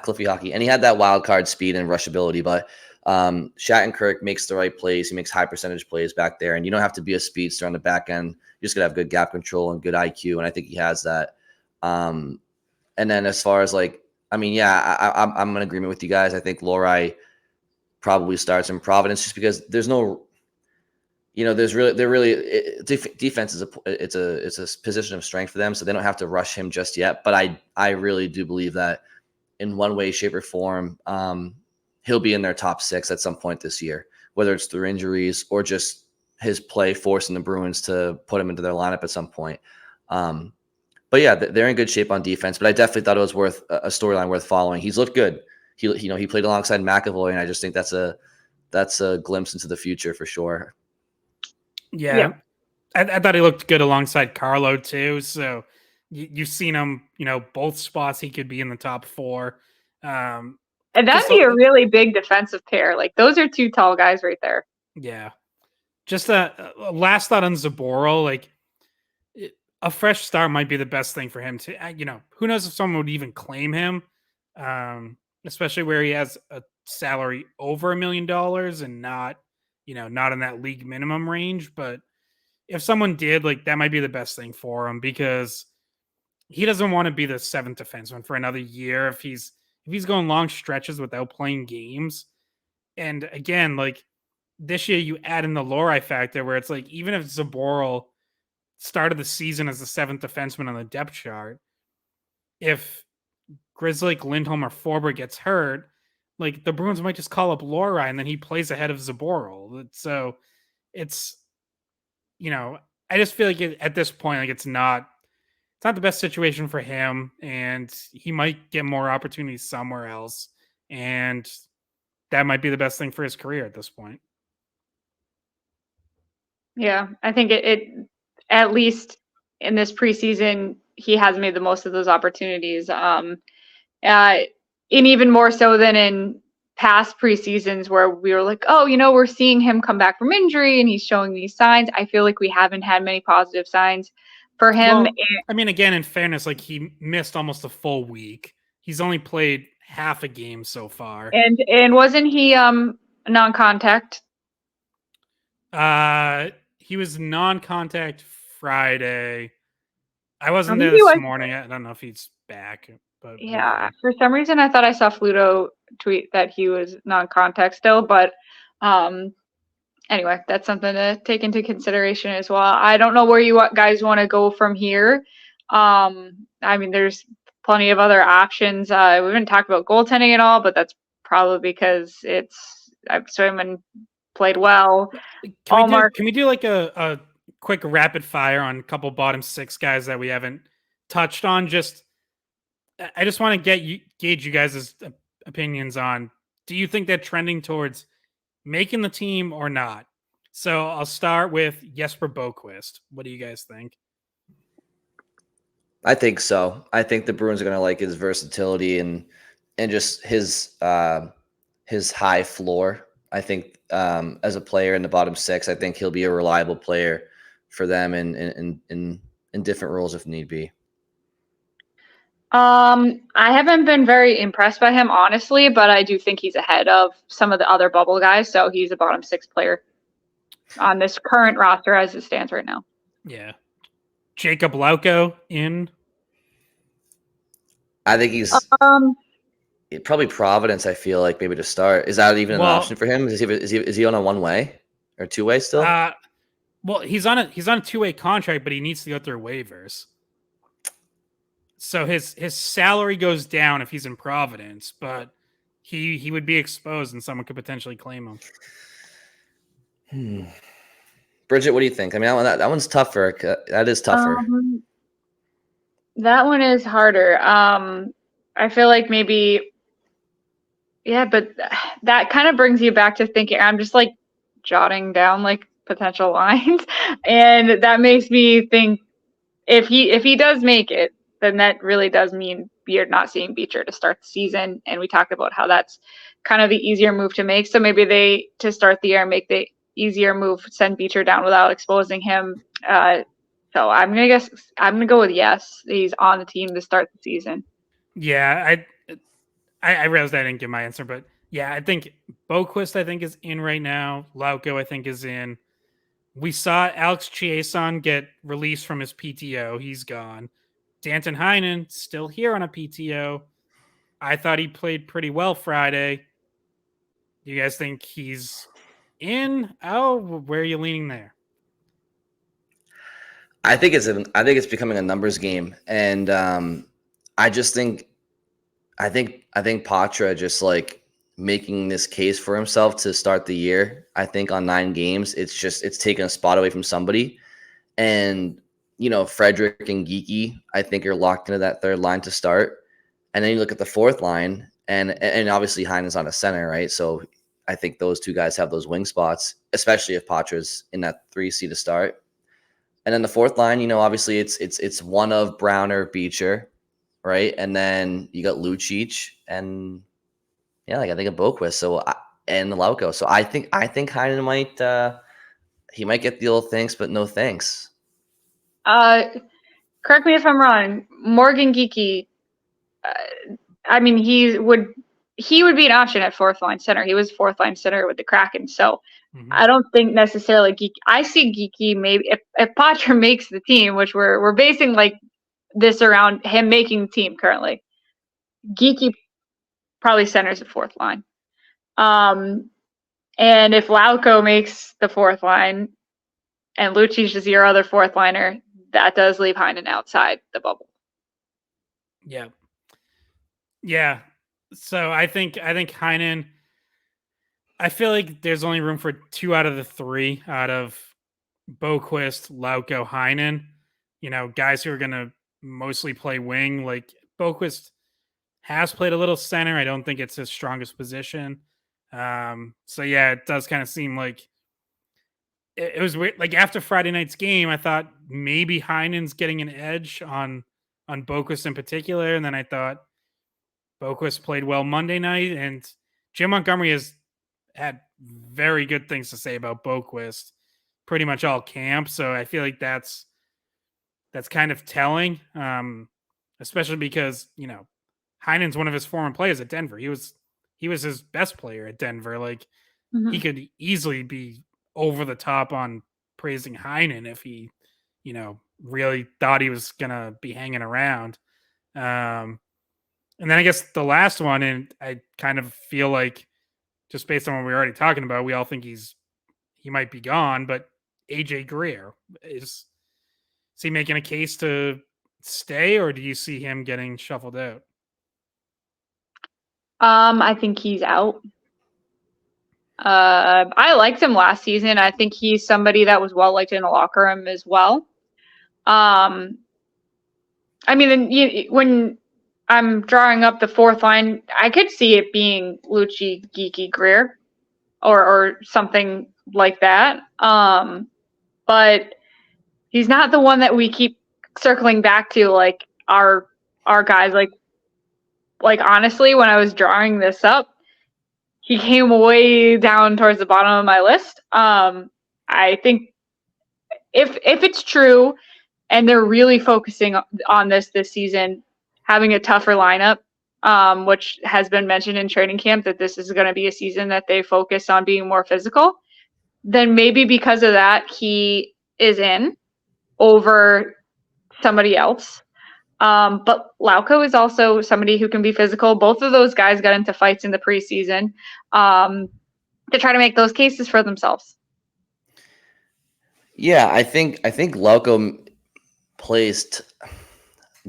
Cliffy hockey, and he had that wild card speed and rushability. But Shattenkirk makes the right plays. He makes high percentage plays back there, and you don't have to be a speedster on the back end. You just gotta have good gap control and good IQ, and I think he has that. And then as far as I'm in agreement with you guys. I think Lohrei probably starts in Providence just because there's no, defense is it's a position of strength for them, so they don't have to rush him just yet. But I really do believe that in one way, shape, or form, he'll be in their top 6 at some point this year, whether it's through injuries or just his play forcing the Bruins to put him into their lineup at some point. But yeah, they're in good shape on defense. But I definitely thought it was worth a storyline worth following. He's looked good. He played alongside McAvoy, and I just think that's a glimpse into the future for sure. Yeah. I thought he looked good alongside Carlo too. So you've seen him, both spots he could be in the top 4. And that'd be a really big defensive pair. Like, those are 2 tall guys right there. Yeah. Just a last thought on Zaboral. Like, a fresh start might be the best thing for him to, who knows if someone would even claim him, especially where he has a salary over $1 million and not in that league minimum range. But if someone did, like, that might be the best thing for him, because he doesn't want to be the seventh defenseman for another year if he's going long stretches without playing games. And again, like, this year you add in the Lohrei factor where it's like, even if Zboril started the season as the seventh defenseman on the depth chart, if Grzelcyk, Lindholm, or Forber gets hurt, like, the Bruins might just call up Lohrei and then he plays ahead of Zboril. So it's, I just feel like at this point, like, it's not the best situation for him, and he might get more opportunities somewhere else, and that might be the best thing for his career at this point. Yeah, I think it at least in this preseason, he has made the most of those opportunities. And even more so than in past preseasons where we were like, oh, we're seeing him come back from injury and he's showing these signs. I feel like we haven't had many positive signs for him. Well, I mean, again, in fairness, like, he missed almost a full week. He's only played half a game so far. And wasn't he non-contact? He was non-contact Friday. I wasn't there this morning. I don't know if he's back, but yeah, whatever. For some reason I thought I saw Fluto tweet that he was non-contact still, but anyway, that's something to take into consideration as well. I don't know where you guys want to go from here. I mean, there's plenty of other options. We haven't talked about goaltending at all, but that's probably because Swayman played well. Can we do like a quick rapid fire on a couple bottom six guys that we haven't touched on? I just want to gauge you guys' opinions on, do you think they're trending towards making the team or not? So I'll start with Jesper Boquist. What do you guys think? I think so. I think the Bruins are going to like his versatility and just his high floor. I think as a player in the bottom six, I think he'll be a reliable player for them in different roles if need be. I haven't been very impressed by him, honestly, but I do think he's ahead of some of the other bubble guys. So he's a bottom six player on this current roster as it stands right now. Yeah. Jacob Lauko in? I think he's probably Providence. I feel like maybe to start. Is that even an option for him? Is he on a one-way or two-way still? Well, he's on a two-way contract, but he needs to go through waivers. So his salary goes down if he's in Providence, but he would be exposed and someone could potentially claim him. Bridget, what do you think? I mean, that one's tougher. That is tougher. That one is harder. I feel like maybe, yeah, but that kind of brings you back to thinking. I'm just like jotting down like potential lines, and that makes me think if he does make it, then that really does mean you're not seeing Beecher to start the season. And we talked about how that's kind of the easier move to make. So maybe they, to start the year, make the easier move, send Beecher down without exposing him. So I'm gonna go with yes. He's on the team to start the season. Yeah, I realized I didn't give my answer, but yeah, I think Boquist is in right now. Lauko I think is in. We saw Alex Chiasson get released from his PTO. He's gone. Danton Heinen still here on a PTO. I thought he played pretty well Friday. Do you guys think he's in? Oh, where are you leaning there? I think it's becoming a numbers game, and I think Poitras just like making this case for himself to start the year. I think on 9 games, it's taken a spot away from somebody, and Frederick and Geeky, I think, are locked into that third line to start. And then you look at the fourth line, and obviously Heinen's on a center, right? So I think those two guys have those wing spots, especially if Poitras in that 3C to start. And then the fourth line, obviously it's one of Brown or Beecher, right? And then you got Lucic and I think of Boquist, and Lauko. So I think Heinen might get the old thanks, but no thanks. Correct me if I'm wrong. Morgan Geeky, I mean, he would he would be an option at fourth line center. He was fourth line center with the Kraken. So Mhm. I don't think necessarily Geeky. I see Geeky maybe if Poitras makes the team, which we're basing like this around him making the team currently. Geeky probably centers the fourth line. And if Lauko makes the fourth line and Lucic is your other fourth liner, that does leave Heinen outside the bubble. Yeah. Yeah. So I think Heinen, I feel like there's only room for 2 out of the 3 out of Boquist, Lauko, Heinen. You know, guys who are going to mostly play wing. Like Boquist has played a little center. I don't think it's his strongest position. So yeah, it does kind of seem like it was weird. Like after Friday night's game, I thought maybe Heinen's getting an edge on Boquist in particular, and then I thought Boquist played well Monday night, and Jim Montgomery has had very good things to say about Boquist pretty much all camp. So I feel like that's kind of telling, especially because, you know, Heinen's one of his former players at Denver. He was his best player at Denver. Like he could easily be over the top on praising Heinen if he, you know, really thought he was going to be hanging around. And then I guess the last one, and I kind of feel like just based on what we're already talking about, we all think he might be gone, but AJ Greer, is he making a case to stay, or do you see him getting shuffled out? I think he's out. I liked him last season. I think he's somebody that was well liked in the locker room as well. I mean, when I'm drawing up the fourth line, I could see it being Lucci, Geeky, Greer, or something like that. But he's not the one that we keep circling back to, like our guys. Like honestly, when I was drawing this up, he came way down towards the bottom of my list. I think if it's true and they're really focusing on this season, having a tougher lineup, which has been mentioned in training camp that this is going to be a season that they focus on being more physical, then maybe because of that, he is in over somebody else. But Lauko is also somebody who can be physical. Both of those guys got into fights in the preseason to try to make those cases for themselves. Yeah, I think Lauko plays.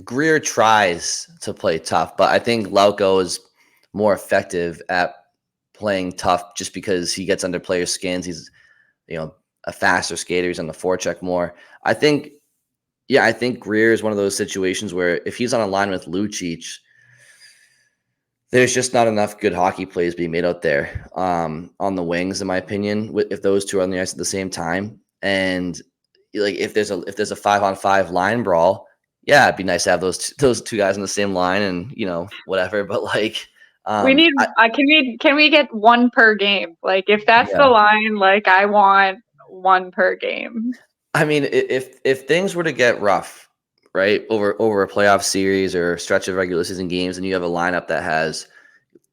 Greer tries to play tough, but I think Lauko is more effective at playing tough just because he gets under players' skins. He's, you know, a faster skater. He's on the forecheck more. I think Greer is one of those situations where if he's on a line with Lucic, there's just not enough good hockey plays being made out there on the wings, in my opinion, if those two are on the ice at the same time. And like if there's a 5-on-5 line brawl, yeah, it'd be nice to have those two guys on the same line and, you know, whatever. But like, we need. Can we get one per game? Like if that's the line, like I want one per game. I mean, if things were to get rough, right, over a playoff series or stretch of regular season games, and you have a lineup that has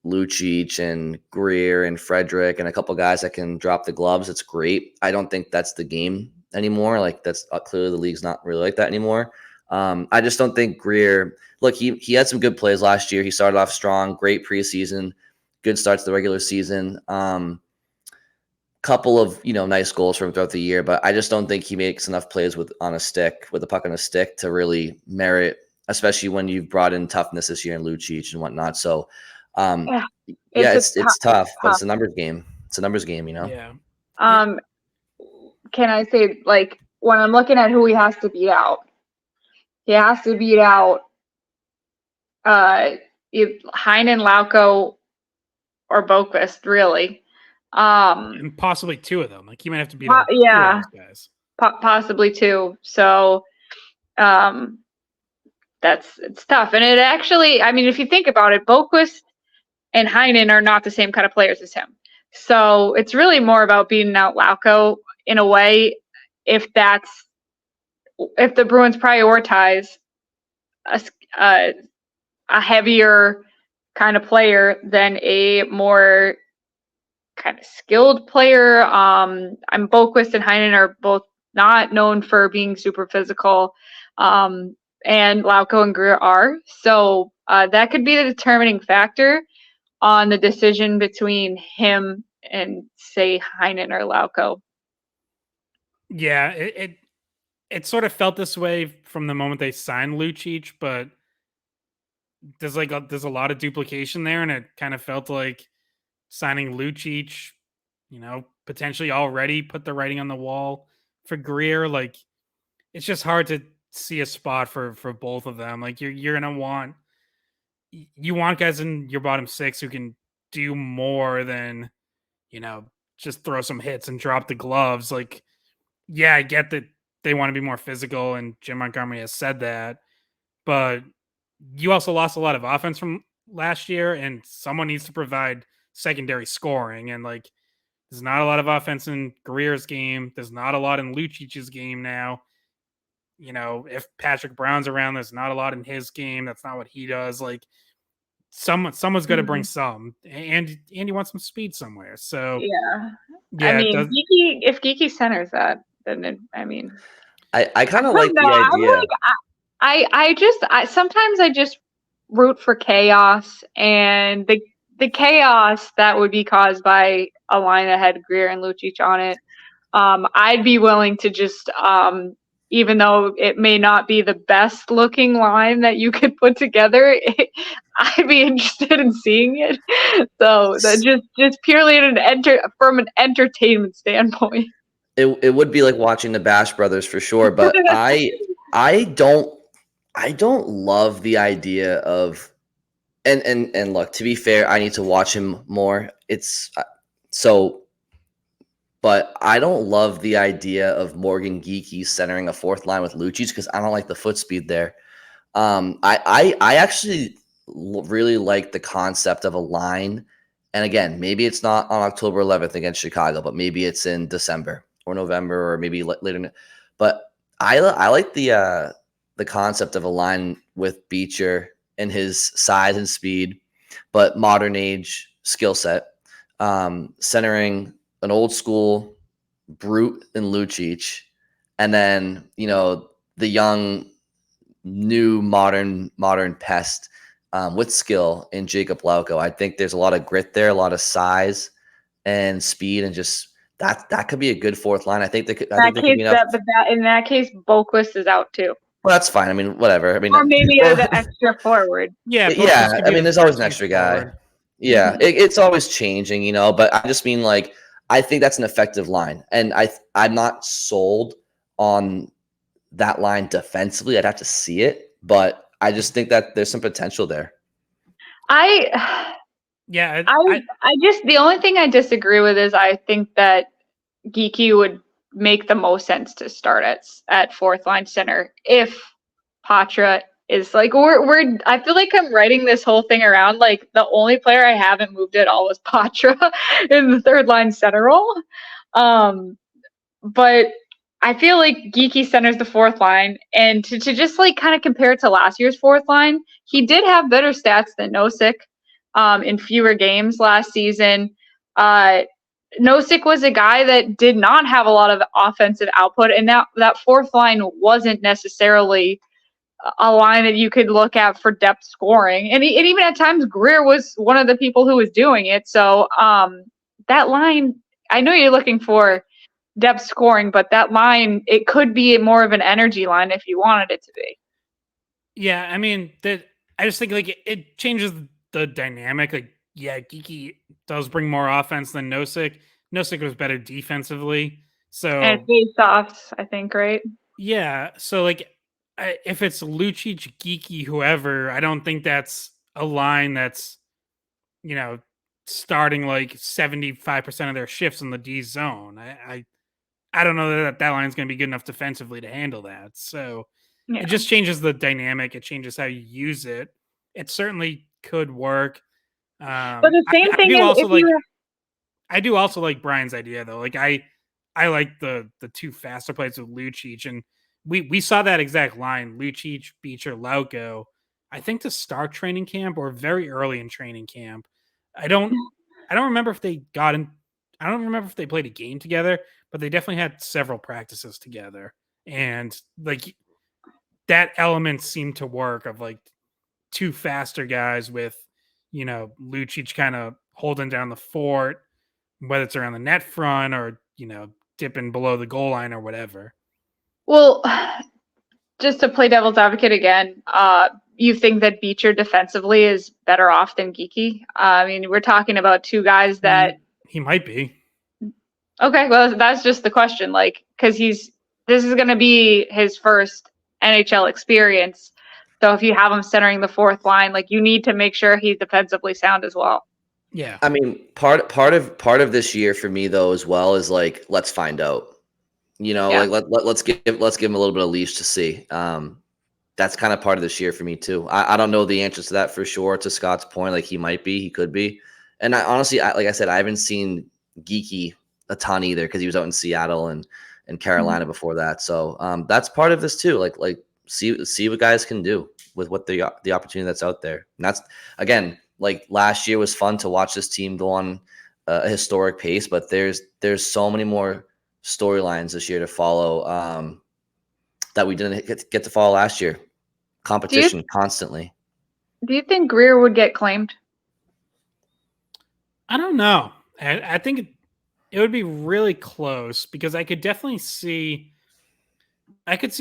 Lucic and Greer and Frederick and a couple guys that can drop the gloves, it's great. I don't think that's the game anymore. Like that's clearly the league's not really like that anymore. I just don't think Greer. Look, he had some good plays last year. He started off strong, great preseason, good start to the regular season. Couple of, you know, nice goals from throughout the year, but I just don't think he makes enough plays with the puck on a stick to really merit, especially when you've brought in toughness this year in Lucic and whatnot. So, it's tough, but it's a numbers game. It's a numbers game, you know. Yeah. Can I say, like, when I'm looking at who he has to beat out, he has to beat out Heinen, Lauko, or Boquist, really. And possibly two of them. Like he might have to beat out two of those guys. Possibly two. So it's tough. And it actually, I mean, if you think about it, Boquist and Heinen are not the same kind of players as him. So it's really more about beating out Lauko in a way, if the Bruins prioritize a heavier kind of player than a more kind of skilled player. Boquist and Heinen are both not known for being super physical, and Lauko and Greer are. So that could be the determining factor on the decision between him and, say, Heinen or Lauko. Yeah, it sort of felt this way from the moment they signed Lucic, but there's a lot of duplication there, and it kind of felt like signing Lucic, potentially already put the writing on the wall for Greer. Like, it's just hard to see a spot for both of them. Like, you're gonna want guys in your bottom six who can do more than just throw some hits and drop the gloves. Like, yeah, I get that they want to be more physical, and Jim Montgomery has said that, but you also lost a lot of offense from last year, and someone needs to provide secondary scoring. And like, there's not a lot of offense in Greer's game. There's not a lot in Lucic's game now. If Patrick Brown's around, there's not a lot in his game. That's not what he does. Like, someone's going to bring some, and you want some speed somewhere. So yeah, I mean, if Geeky centers that, then I kind of like the idea. Sometimes I just root for chaos, and the chaos that would be caused by a line that had Greer and Lucic on it. I'd be willing to just, even though it may not be the best looking line that you could put together, I'd be interested in seeing it. So that just purely from an entertainment standpoint. It would be like watching the Bash Brothers for sure, but I don't love the idea of and look, to be fair, I need to watch him more. But I don't love the idea of Morgan Geekie centering a fourth line with Lucic because I don't like the foot speed there. I actually really like the concept of a line, and again, maybe it's not on October 11th against Chicago, but maybe it's in December or November or maybe later. But I like the concept of a line with Beecher and his size and speed, but modern age skill set, centering an old school brute in Lucic, and then the young, new modern pest with skill in Jacob Lauko. I think there's a lot of grit there, a lot of size and speed, and just that could be a good fourth line. I think they could. In that case, Boquist is out too. Well, that's fine. I mean, whatever. I mean, or maybe the extra forward. Yeah, I mean, there's always an extra guy. Forward. Yeah, it's always changing, but I just mean, like, I think that's an effective line, and I'm not sold on that line defensively. I'd have to see it, but I just think that there's some potential there. I just, the only thing I disagree with is I think that Geekie would make the most sense to start at fourth line center if Poitras is like, I feel like I'm writing this whole thing around like the only player I haven't moved at all was Poitras in the third line center role. But I feel like Geekie centers the fourth line, and to just like kind of compare it to last year's fourth line, he did have better stats than Nosek in fewer games last season. Nosek was a guy that did not have a lot of offensive output, and that fourth line wasn't necessarily a line that you could look at for depth scoring. And even at times, Greer was one of the people who was doing it. So that line, I know you're looking for depth scoring, but that line, it could be more of an energy line if you wanted it to be. Yeah, I mean, I just think like it changes the dynamic. Like, yeah, Geekie does bring more offense than Nosek. Nosek was better defensively. So and face-offs, I think, right? Yeah. So like, if it's Lucic, Geekie, whoever, I don't think that's a line that's starting like 75% of their shifts in the D zone. I don't know that line is going to be good enough defensively to handle that. So It just changes the dynamic. It changes how you use it. It certainly could work. But the same thing is I do also like Brian's idea though. Like I like the two faster plays with Lucic, and we saw that exact line: Lucic, Beecher, Lauko. I think to start training camp or very early in training camp. I don't remember if they got in. I don't remember if they played a game together, but they definitely had several practices together, and like that element seemed to work of like two faster guys with, Lucic kind of holding down the fort, whether it's around the net front or, dipping below the goal line or whatever. Well, just to play devil's advocate again, you think that Beecher defensively is better off than Geeky? I mean, we're talking about two guys that he might be. Okay, well, that's just the question. Like, because this is going to be his first NHL experience. So if you have him centering the fourth line, like you need to make sure he's defensively sound as well. Yeah. I mean, part of this year for me though as well is like, let's find out. Like let's give him a little bit of leash to see. That's kind of part of this year for me too. I don't know the answers to that for sure. To Scott's point, like he might be, he could be, and I honestly, like I said, I haven't seen Geeky a ton either because he was out in Seattle and Carolina before that. So that's part of this too. Like see what guys can do with what the opportunity that's out there. And that's again, like last year was fun to watch this team go on a historic pace, but there's so many more storylines this year to follow that we didn't get to follow last year. Competition constantly. Do you think Greer would get claimed? I don't know. I think it would be really close because I could see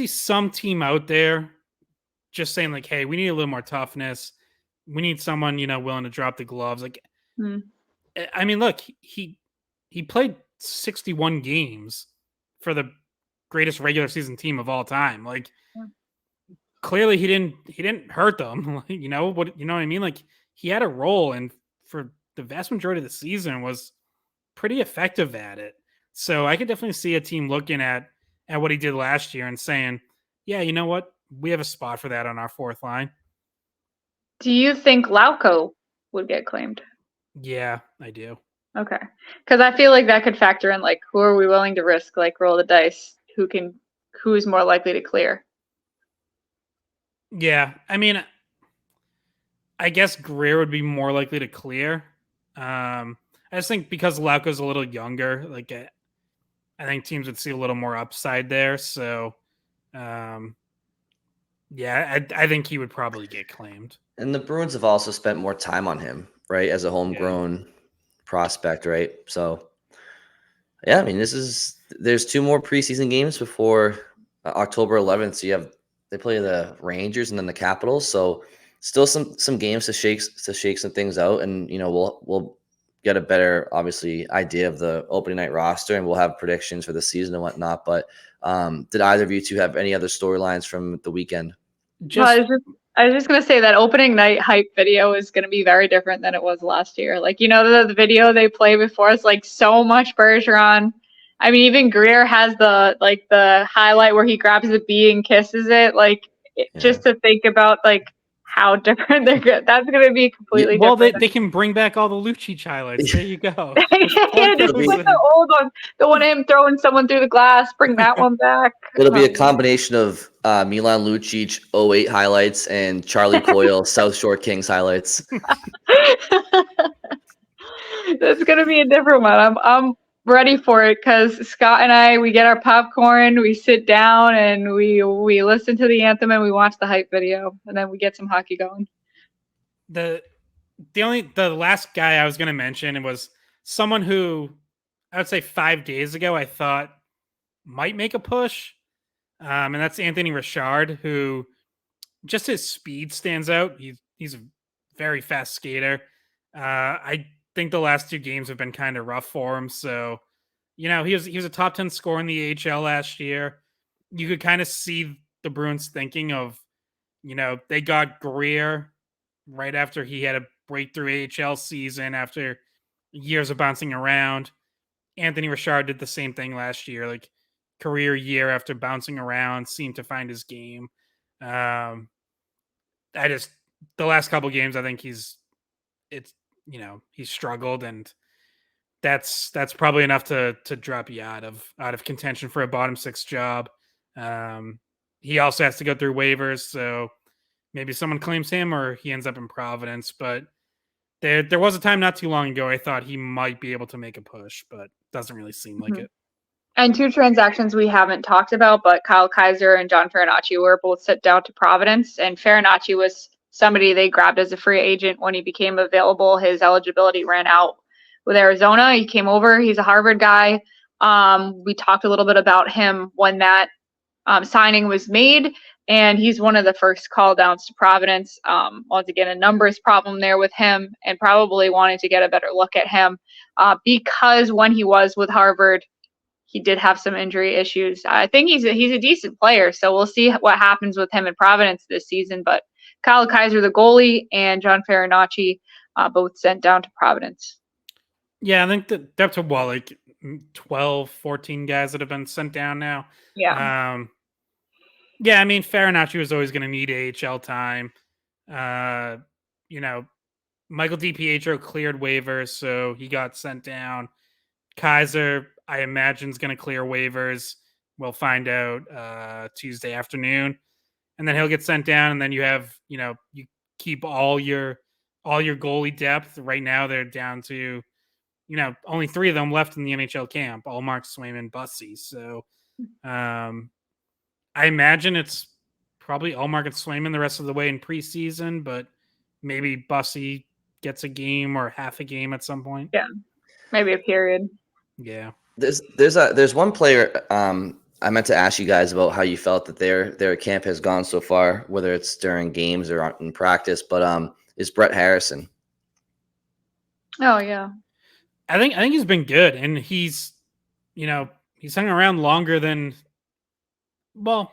some team out there just saying like, hey, we need a little more toughness. We need someone, willing to drop the gloves. Like, I mean, look, he played 61 games for the greatest regular season team of all time. Like, clearly he didn't hurt them. You know what I mean? Like, he had a role, and for the vast majority of the season was pretty effective at it. So I could definitely see a team looking at what he did last year and saying, yeah, you know what? We have a spot for that on our fourth line. Do you think Lauko would get claimed? Yeah, I do. Okay. Because I feel like that could factor in, like, who are we willing to risk, like, roll the dice? Who is more likely to clear? Yeah. I mean, I guess Greer would be more likely to clear. I just think because Lauko's a little younger, like, I think teams would see a little more upside there. So, yeah, I think he would probably get claimed. And the Bruins have also spent more time on him, right, as a homegrown prospect, right? So, yeah, I mean, there's 2 more preseason games before October 11th. So they play the Rangers and then the Capitals. So, still some games to shake some things out, and we'll get a better, obviously, idea of the opening night roster, and we'll have predictions for the season and whatnot. But did either of you two have any other storylines from the weekend? I was just going to say that opening night hype video is going to be very different than it was last year. Like, the video they play before is like so much Bergeron. I mean, even Greer has the highlight where he grabs the bee and kisses it. Like, just to think about like how different that's going to be completely different. Well, they can bring back all the Lucic highlights. There you go. Just put the old one, the one of him throwing someone through the glass. Bring that one back. It'll be a combination of Milan Lucic 08 highlights and Charlie Coyle South Shore Kings highlights. That's gonna be a different one. I'm ready for it because Scott and we get our popcorn, we sit down, and we listen to the anthem, and we watch the hype video, and then we get some hockey going. The last guy I was going to mention was someone who I would say 5 days ago I thought might make a push, and that's Anthony Richard, who just his speed stands out. He's a very fast skater. I think the last 2 games have been kind of rough for him. So, he was a top 10 scorer in the AHL last year. You could kind of see the Bruins thinking of, they got Greer right after he had a breakthrough AHL season after years of bouncing around. Anthony Richard did the same thing last year, like career year after bouncing around, seemed to find his game. The last couple games, I think he's struggled, and that's probably enough to drop you out of contention for a bottom 6 job. He also has to go through waivers, so maybe someone claims him or he ends up in Providence. But there was a time not too long ago I thought he might be able to make a push, but doesn't really seem like it. And two transactions we haven't talked about, but Kyle Kaiser and John Farinacci were both sent down to Providence. And Farinacci was somebody they grabbed as a free agent when he became available. His eligibility ran out with Arizona. He came over. He's a Harvard guy. We talked a little bit about him when that signing was made, and he's one of the first call downs to Providence. Once again, a numbers problem there with him, and probably wanting to get a better look at him because when he was with Harvard, he did have some injury issues. I think he's a decent player, so we'll see what happens with him in Providence this season. But Kyle Kaiser, the goalie, and John Farinacci both sent down to Providence. Yeah, I think that that's like 12, 14 guys that have been sent down now. Yeah. Yeah, I mean, Farinacci was always going to need AHL time. You know, Michael DiPietro cleared waivers, so he got sent down. Kaiser, I imagine, is going to clear waivers. We'll find out Tuesday afternoon, and then he'll get sent down. And then you have, you keep all your goalie depth. Right now, they're down to, only 3 of them left in the NHL camp: Ullmark, Swayman, Bussy. So, I imagine it's probably Ullmark and Swayman the rest of the way in preseason, but maybe Bussy gets a game or half a game at some point. Yeah, maybe a period. Yeah. There's one player I meant to ask you guys about how you felt that their camp has gone so far, whether it's during games or in practice, but is Brett Harrison. Oh yeah. I think he's been good, and he's hung around longer than, well,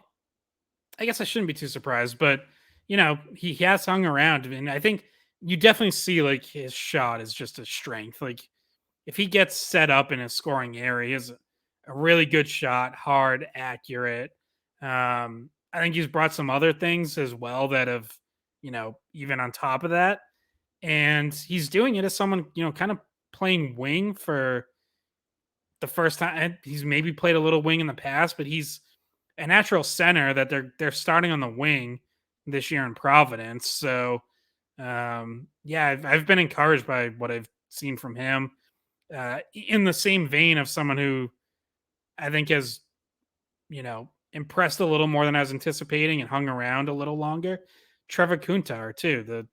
I guess I shouldn't be too surprised, but he has hung around, and I think you definitely see like his shot is just a strength. Like if he gets set up in a scoring area, he has a really good shot, hard, accurate. I think he's brought some other things as well that have, even on top of that, and he's doing it as someone, kind of playing wing for the first time. He's maybe played a little wing in the past, but he's a natural center that they're starting on the wing this year in Providence. So, yeah, I've been encouraged by what I've seen from him. In the same vein of someone who I think has, impressed a little more than I was anticipating and hung around a little longer, Trevor Kuntar too, the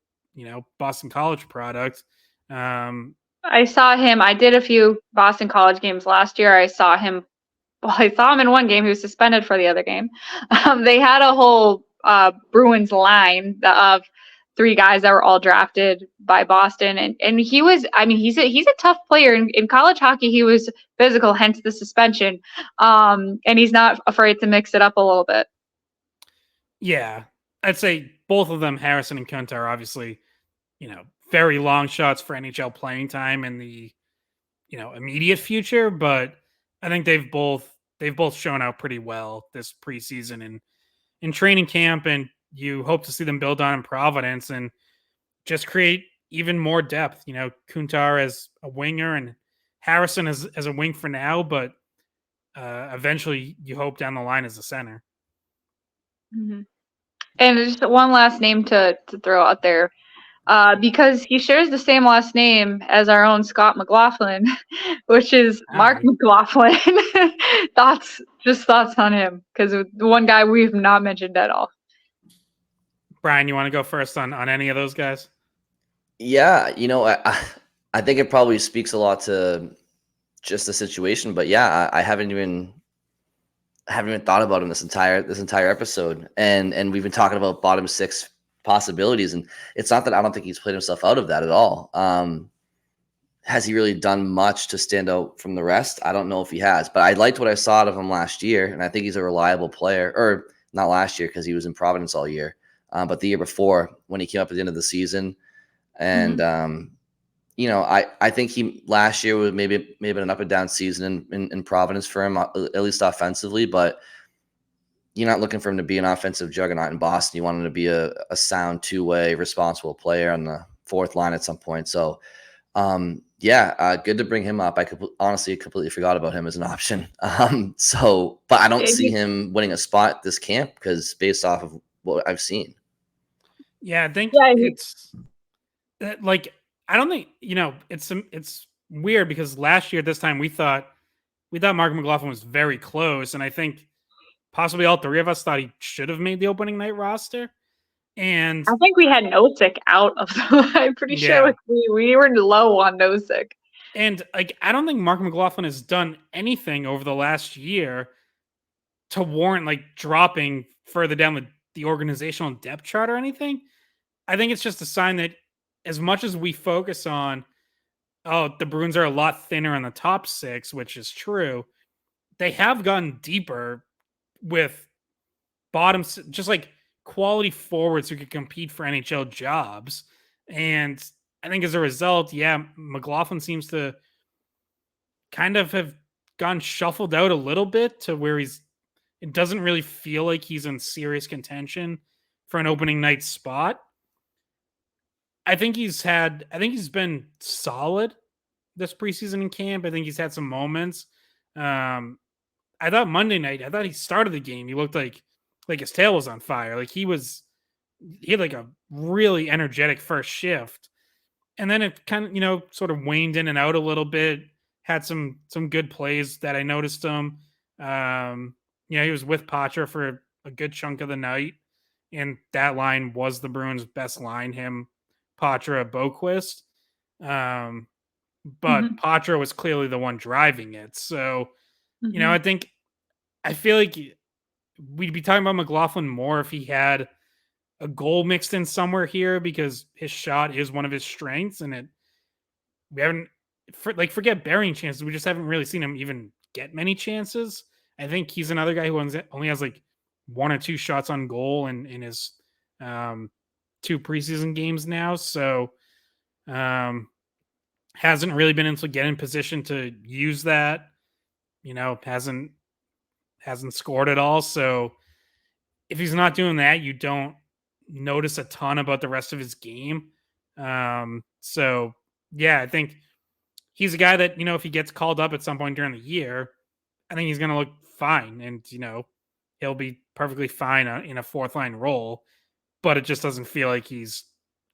Boston College product. I saw him. I did a few Boston College games last year. I saw him in one game. He was suspended for the other game. They had a whole Bruins line of 3 guys that were all drafted by Boston, and he was. I mean, he's a tough player in college hockey. He was physical, hence the suspension. And he's not afraid to mix it up a little bit. Yeah, I'd say both of them, Harrison and Kuntar, obviously, very long shots for NHL playing time in the immediate future, but I think they've both shown out pretty well this preseason and in training camp, and you hope to see them build on in Providence and just create even more depth. Kuntar as a winger and Harrison as a wing for now, but eventually you hope down the line as a center. Mm-hmm. And just one last name to throw out there. Because he shares the same last name as our own Scott McLaughlin, which is Mark McLaughlin. Thoughts on him, because the one guy we've not mentioned at all. Brian, you want to go first on any of those guys? Yeah, I think it probably speaks a lot to just the situation, but yeah, I haven't even thought about him this entire episode, and we've been talking about bottom 6 possibilities, and it's not that I don't think he's played himself out of that at all. Has he really done much to stand out from the rest? I don't know if he has, but I liked what I saw out of him last year, and I think he's a reliable player. Or not last year because he was in Providence all year, but the year before when he came up at the end of the season. And I think he last year was maybe an up and down season in Providence for him, at least offensively, but you're not looking for him to be an offensive juggernaut in Boston. You want him to be a sound 2-way responsible player on the 4th line at some point. So, good to bring him up. I honestly completely forgot about him as an option. But I don't see him winning a spot this camp because based off of what I've seen. Yeah, I think Yeah, it's like I don't think it's weird because last year at this time we thought Mark McLaughlin was very close, and I think possibly all three of us thought he should have made the opening night roster. And I think we had Nosek out of the. I'm pretty sure we were low on Nosek. And like I don't think Mark McLaughlin has done anything over the last year to warrant like dropping further down the organizational depth chart or anything. I think it's just a sign that as much as we focus on, oh, the Bruins are a lot thinner in the top six, which is true, they have gone deeper with bottoms, just like quality forwards who could compete for NHL jobs. And I think as a result, yeah, McLaughlin seems to kind of have gone shuffled out a little bit to where it doesn't really feel like he's in serious contention for an opening night spot. I think he's been solid this preseason in camp. I think he's had some moments. I thought Monday night, I thought he started the game. He looked like his tail was on fire. Like he had like a really energetic first shift. And then it kind of, sort of waned in and out a little bit. Had some good plays that I noticed him. He was with Poitras for a good chunk of the night. And that line was the Bruins' best line, him, Poitras, Boquist. But Poitras was clearly the one driving it. So, I feel like we'd be talking about McLaughlin more if he had a goal mixed in somewhere here because his shot is one of his strengths, and we haven't forget burying chances. We just haven't really seen him even get many chances. I think he's another guy who only has like one or two shots on goal in his 2 preseason games now. So hasn't really been able to get in position to use that. Hasn't scored at all. So if he's not doing that, you don't notice a ton about the rest of his game. So yeah, I think he's a guy that, if he gets called up at some point during the year, I think he's going to look fine. And, he'll be perfectly fine in a fourth line role, but it just doesn't feel like he's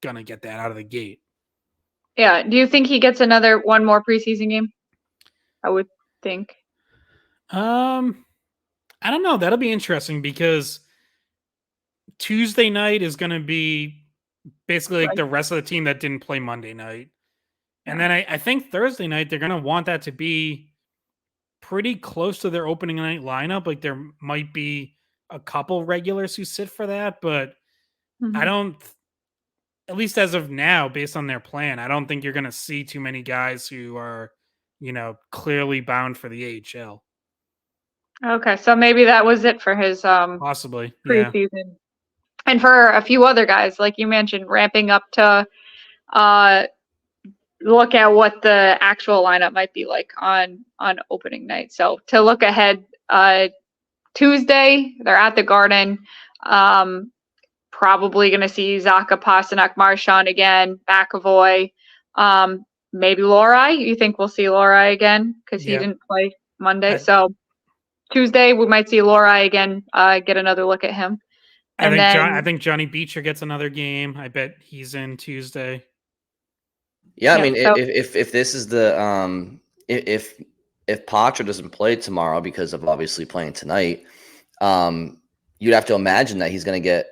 going to get that out of the gate. Yeah. Do you think he gets one more preseason game? I would think. I don't know. That'll be interesting because Tuesday night is going to be basically like the rest of the team that didn't play Monday night. And then I think Thursday night, they're going to want that to be pretty close to their opening night lineup. Like there might be a couple regulars who sit for that, but I don't, at least as of now, based on their plan, I don't think you're going to see too many guys who are, clearly bound for the AHL. Okay, so maybe that was it for his possibly preseason. Yeah. And for a few other guys, like you mentioned, ramping up to look at what the actual lineup might be like on opening night. So to look ahead, Tuesday they're at the Garden. Probably going to see Zacha, Pastrnak, Marchand again, McAvoy, maybe Lohrei. You think we'll see Lohrei again because he didn't play Monday? So Tuesday we might see Lohrei again. Get another look at him. I think Johnny Beecher gets another game. I bet he's in Tuesday. Yeah, I mean, if this is the if Poitras doesn't play tomorrow because of obviously playing tonight, you'd have to imagine that he's going to get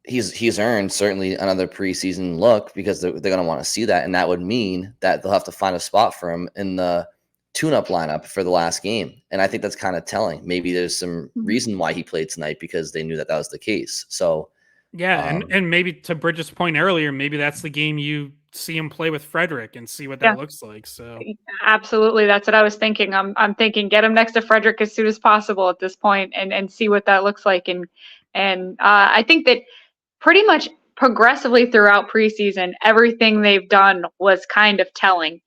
he's earned certainly another preseason look because they're going to want to see that, and that would mean that they'll have to find a spot for him in the tune-up lineup for the last game. And I think that's kind of telling. Maybe there's some reason why he played tonight because they knew that was the case. So yeah, and maybe to Bridget's point earlier, maybe that's the game you see him play with Frederick and see what that looks like. So absolutely, that's what I was thinking. I'm thinking get him next to Frederick as soon as possible at this point and see what that looks like. And I think that pretty much progressively throughout preseason, everything they've done was kind of telling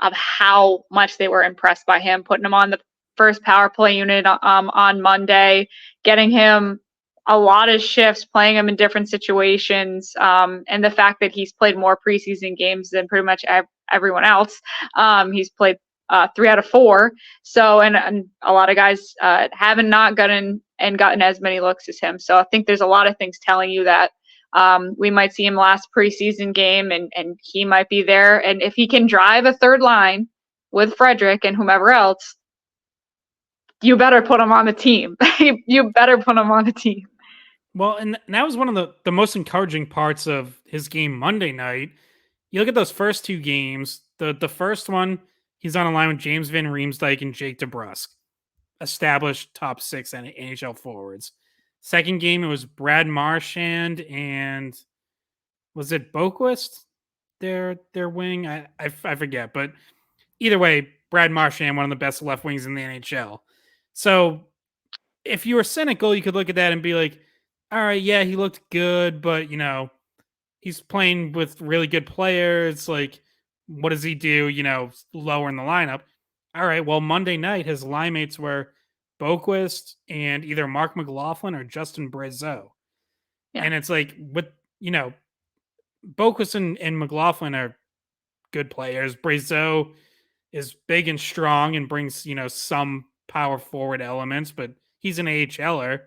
of how much they were impressed by him, putting him on the first power play unit on Monday, getting him a lot of shifts, playing him in different situations, and the fact that he's played more preseason games than pretty much everyone else. He's played 3 out of 4. So, and a lot of guys haven't not gotten as many looks as him. So I think there's a lot of things telling you that We might see him last preseason game, and he might be there. And if he can drive a third line with Frederick and whomever else, you better put him on the team. You better put him on the team. Well, and that was one of the most encouraging parts of his game Monday night. You look at those first two games. The first one, he's on a line with James Van Riemsdyk and Jake DeBrusk, established top 6 NHL forwards. Second game, it was Brad Marchand and was it Boquist? Their wing? I forget, but either way, Brad Marchand, one of the best left wings in the NHL. So if you were cynical, you could look at that and be like, all right, yeah, he looked good, but he's playing with really good players. Like, what does he do, lower in the lineup? All right, well, Monday night, his line mates were Boquist and either Mark McLaughlin or Justin Brazeau. Yeah. And it's like, Boquist and McLaughlin are good players. Brazeau is big and strong and brings, some power forward elements, but he's an AHLer,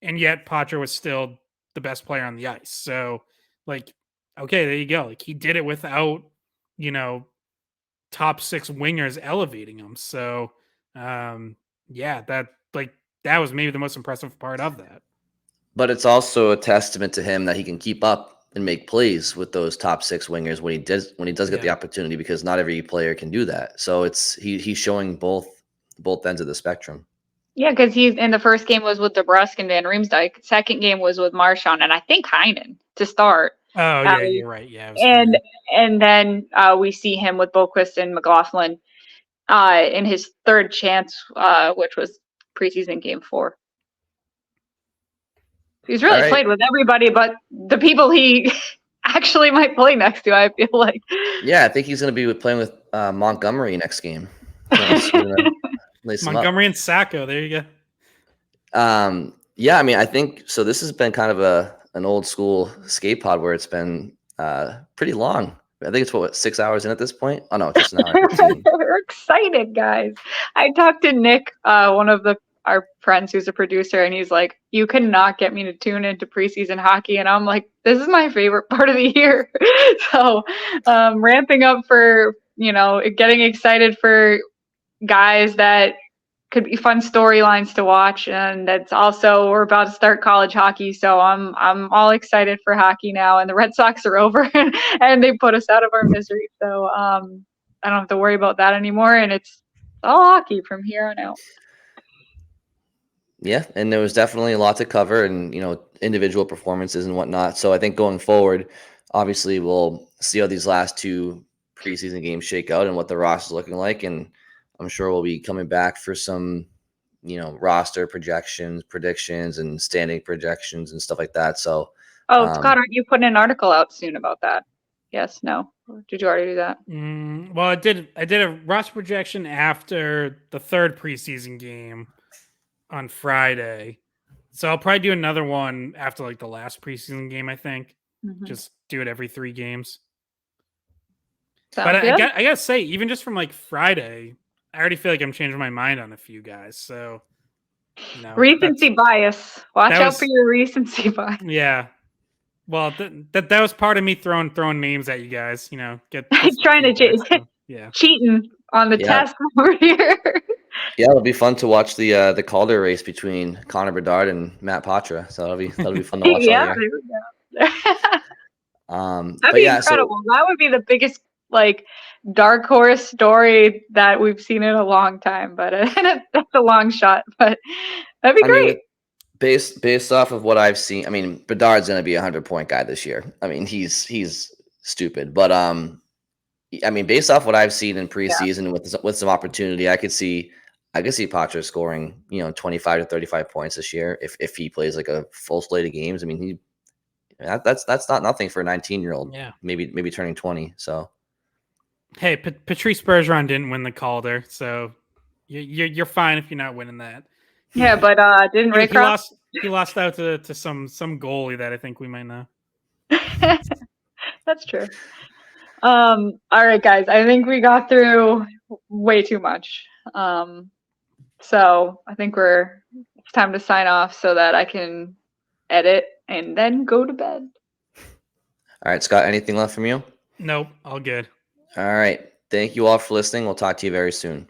and yet Poitras was still the best player on the ice. So, like, okay, there you go. Like, he did it without, top 6 wingers elevating him. So, yeah, that was maybe the most impressive part of that. But it's also a testament to him that he can keep up and make plays with those top 6 wingers when he does get the opportunity, because not every player can do that. So he's showing both ends of the spectrum. Yeah, because he's in the first game was with DeBrusk and Van Riemsdyk. Second game was with Marchand and I think Heinen to start. Oh yeah, you're right. Yeah, and then we see him with Boquist and McLaughlin in his third chance, which was preseason game 4. He's really played with everybody, but the people he actually might play next to, I feel like. Yeah, I think he's going to be playing with Montgomery next game. Montgomery and Sacco. There you go. Yeah, I mean, I think so. This has been kind of an old school skate pod where it's been pretty long. I think it's 6 hours in at this point. Oh no, just an hour. We're excited, guys. I talked to Nick, one of our friends who's a producer, and he's like, you cannot get me to tune into preseason hockey. And I'm like, this is my favorite part of the year. So ramping up for, getting excited for guys that could be fun storylines to watch. And that's also, we're about to start college hockey. So I'm all excited for hockey now, and the Red Sox are over and they put us out of our misery. So I don't have to worry about that anymore. And it's all hockey from here on out. Yeah, and there was definitely a lot to cover, and individual performances and whatnot. So I think going forward, obviously we'll see how these last 2 preseason games shake out and what the roster is looking like, and I'm sure we'll be coming back for some, roster projections, predictions, and standing projections and stuff like that. So, Scott, aren't you putting an article out soon about that? Yes, no. Or did you already do that? Well, I did a roster projection after the 3rd preseason game on Friday. So I'll probably do another one after like the last preseason game, I think. Mm-hmm. Just do it every 3 games. But I gotta say, even just from like Friday, I already feel like I'm changing my mind on a few guys. So, recency bias. Watch out for your recency bias. Yeah. Well, that was part of me throwing names at you guys. Get He's trying to cheating on the test over here. Yeah, it'll be fun to watch the Calder race between Connor Bedard and Matt Poitras. So that'll be fun to watch. Yeah, there we go. That'd be incredible. That would be the biggest dark horse story that we've seen in a long time. But that's a long shot. But that'd be great. Based off of what I've seen, I mean, Bedard's going to be a 100-point guy this year. I mean, he's stupid, but I mean, based off what I've seen in preseason with some opportunity, I could see Poitras scoring, 25 to 35 points this year if he plays like a full slate of games. I mean, that's not nothing for a 19-year-old. Yeah, maybe turning 20. So, hey, Patrice Bergeron didn't win the Calder, so you're fine if you're not winning that. Yeah, but didn't Raycroft? He lost out to some goalie that I think we might know. That's true. All right, guys. I think we got through way too much. So I think it's time to sign off so that I can edit and then go to bed. All right, Scott, anything left from you? Nope, all good. All right. Thank you all for listening. We'll talk to you very soon.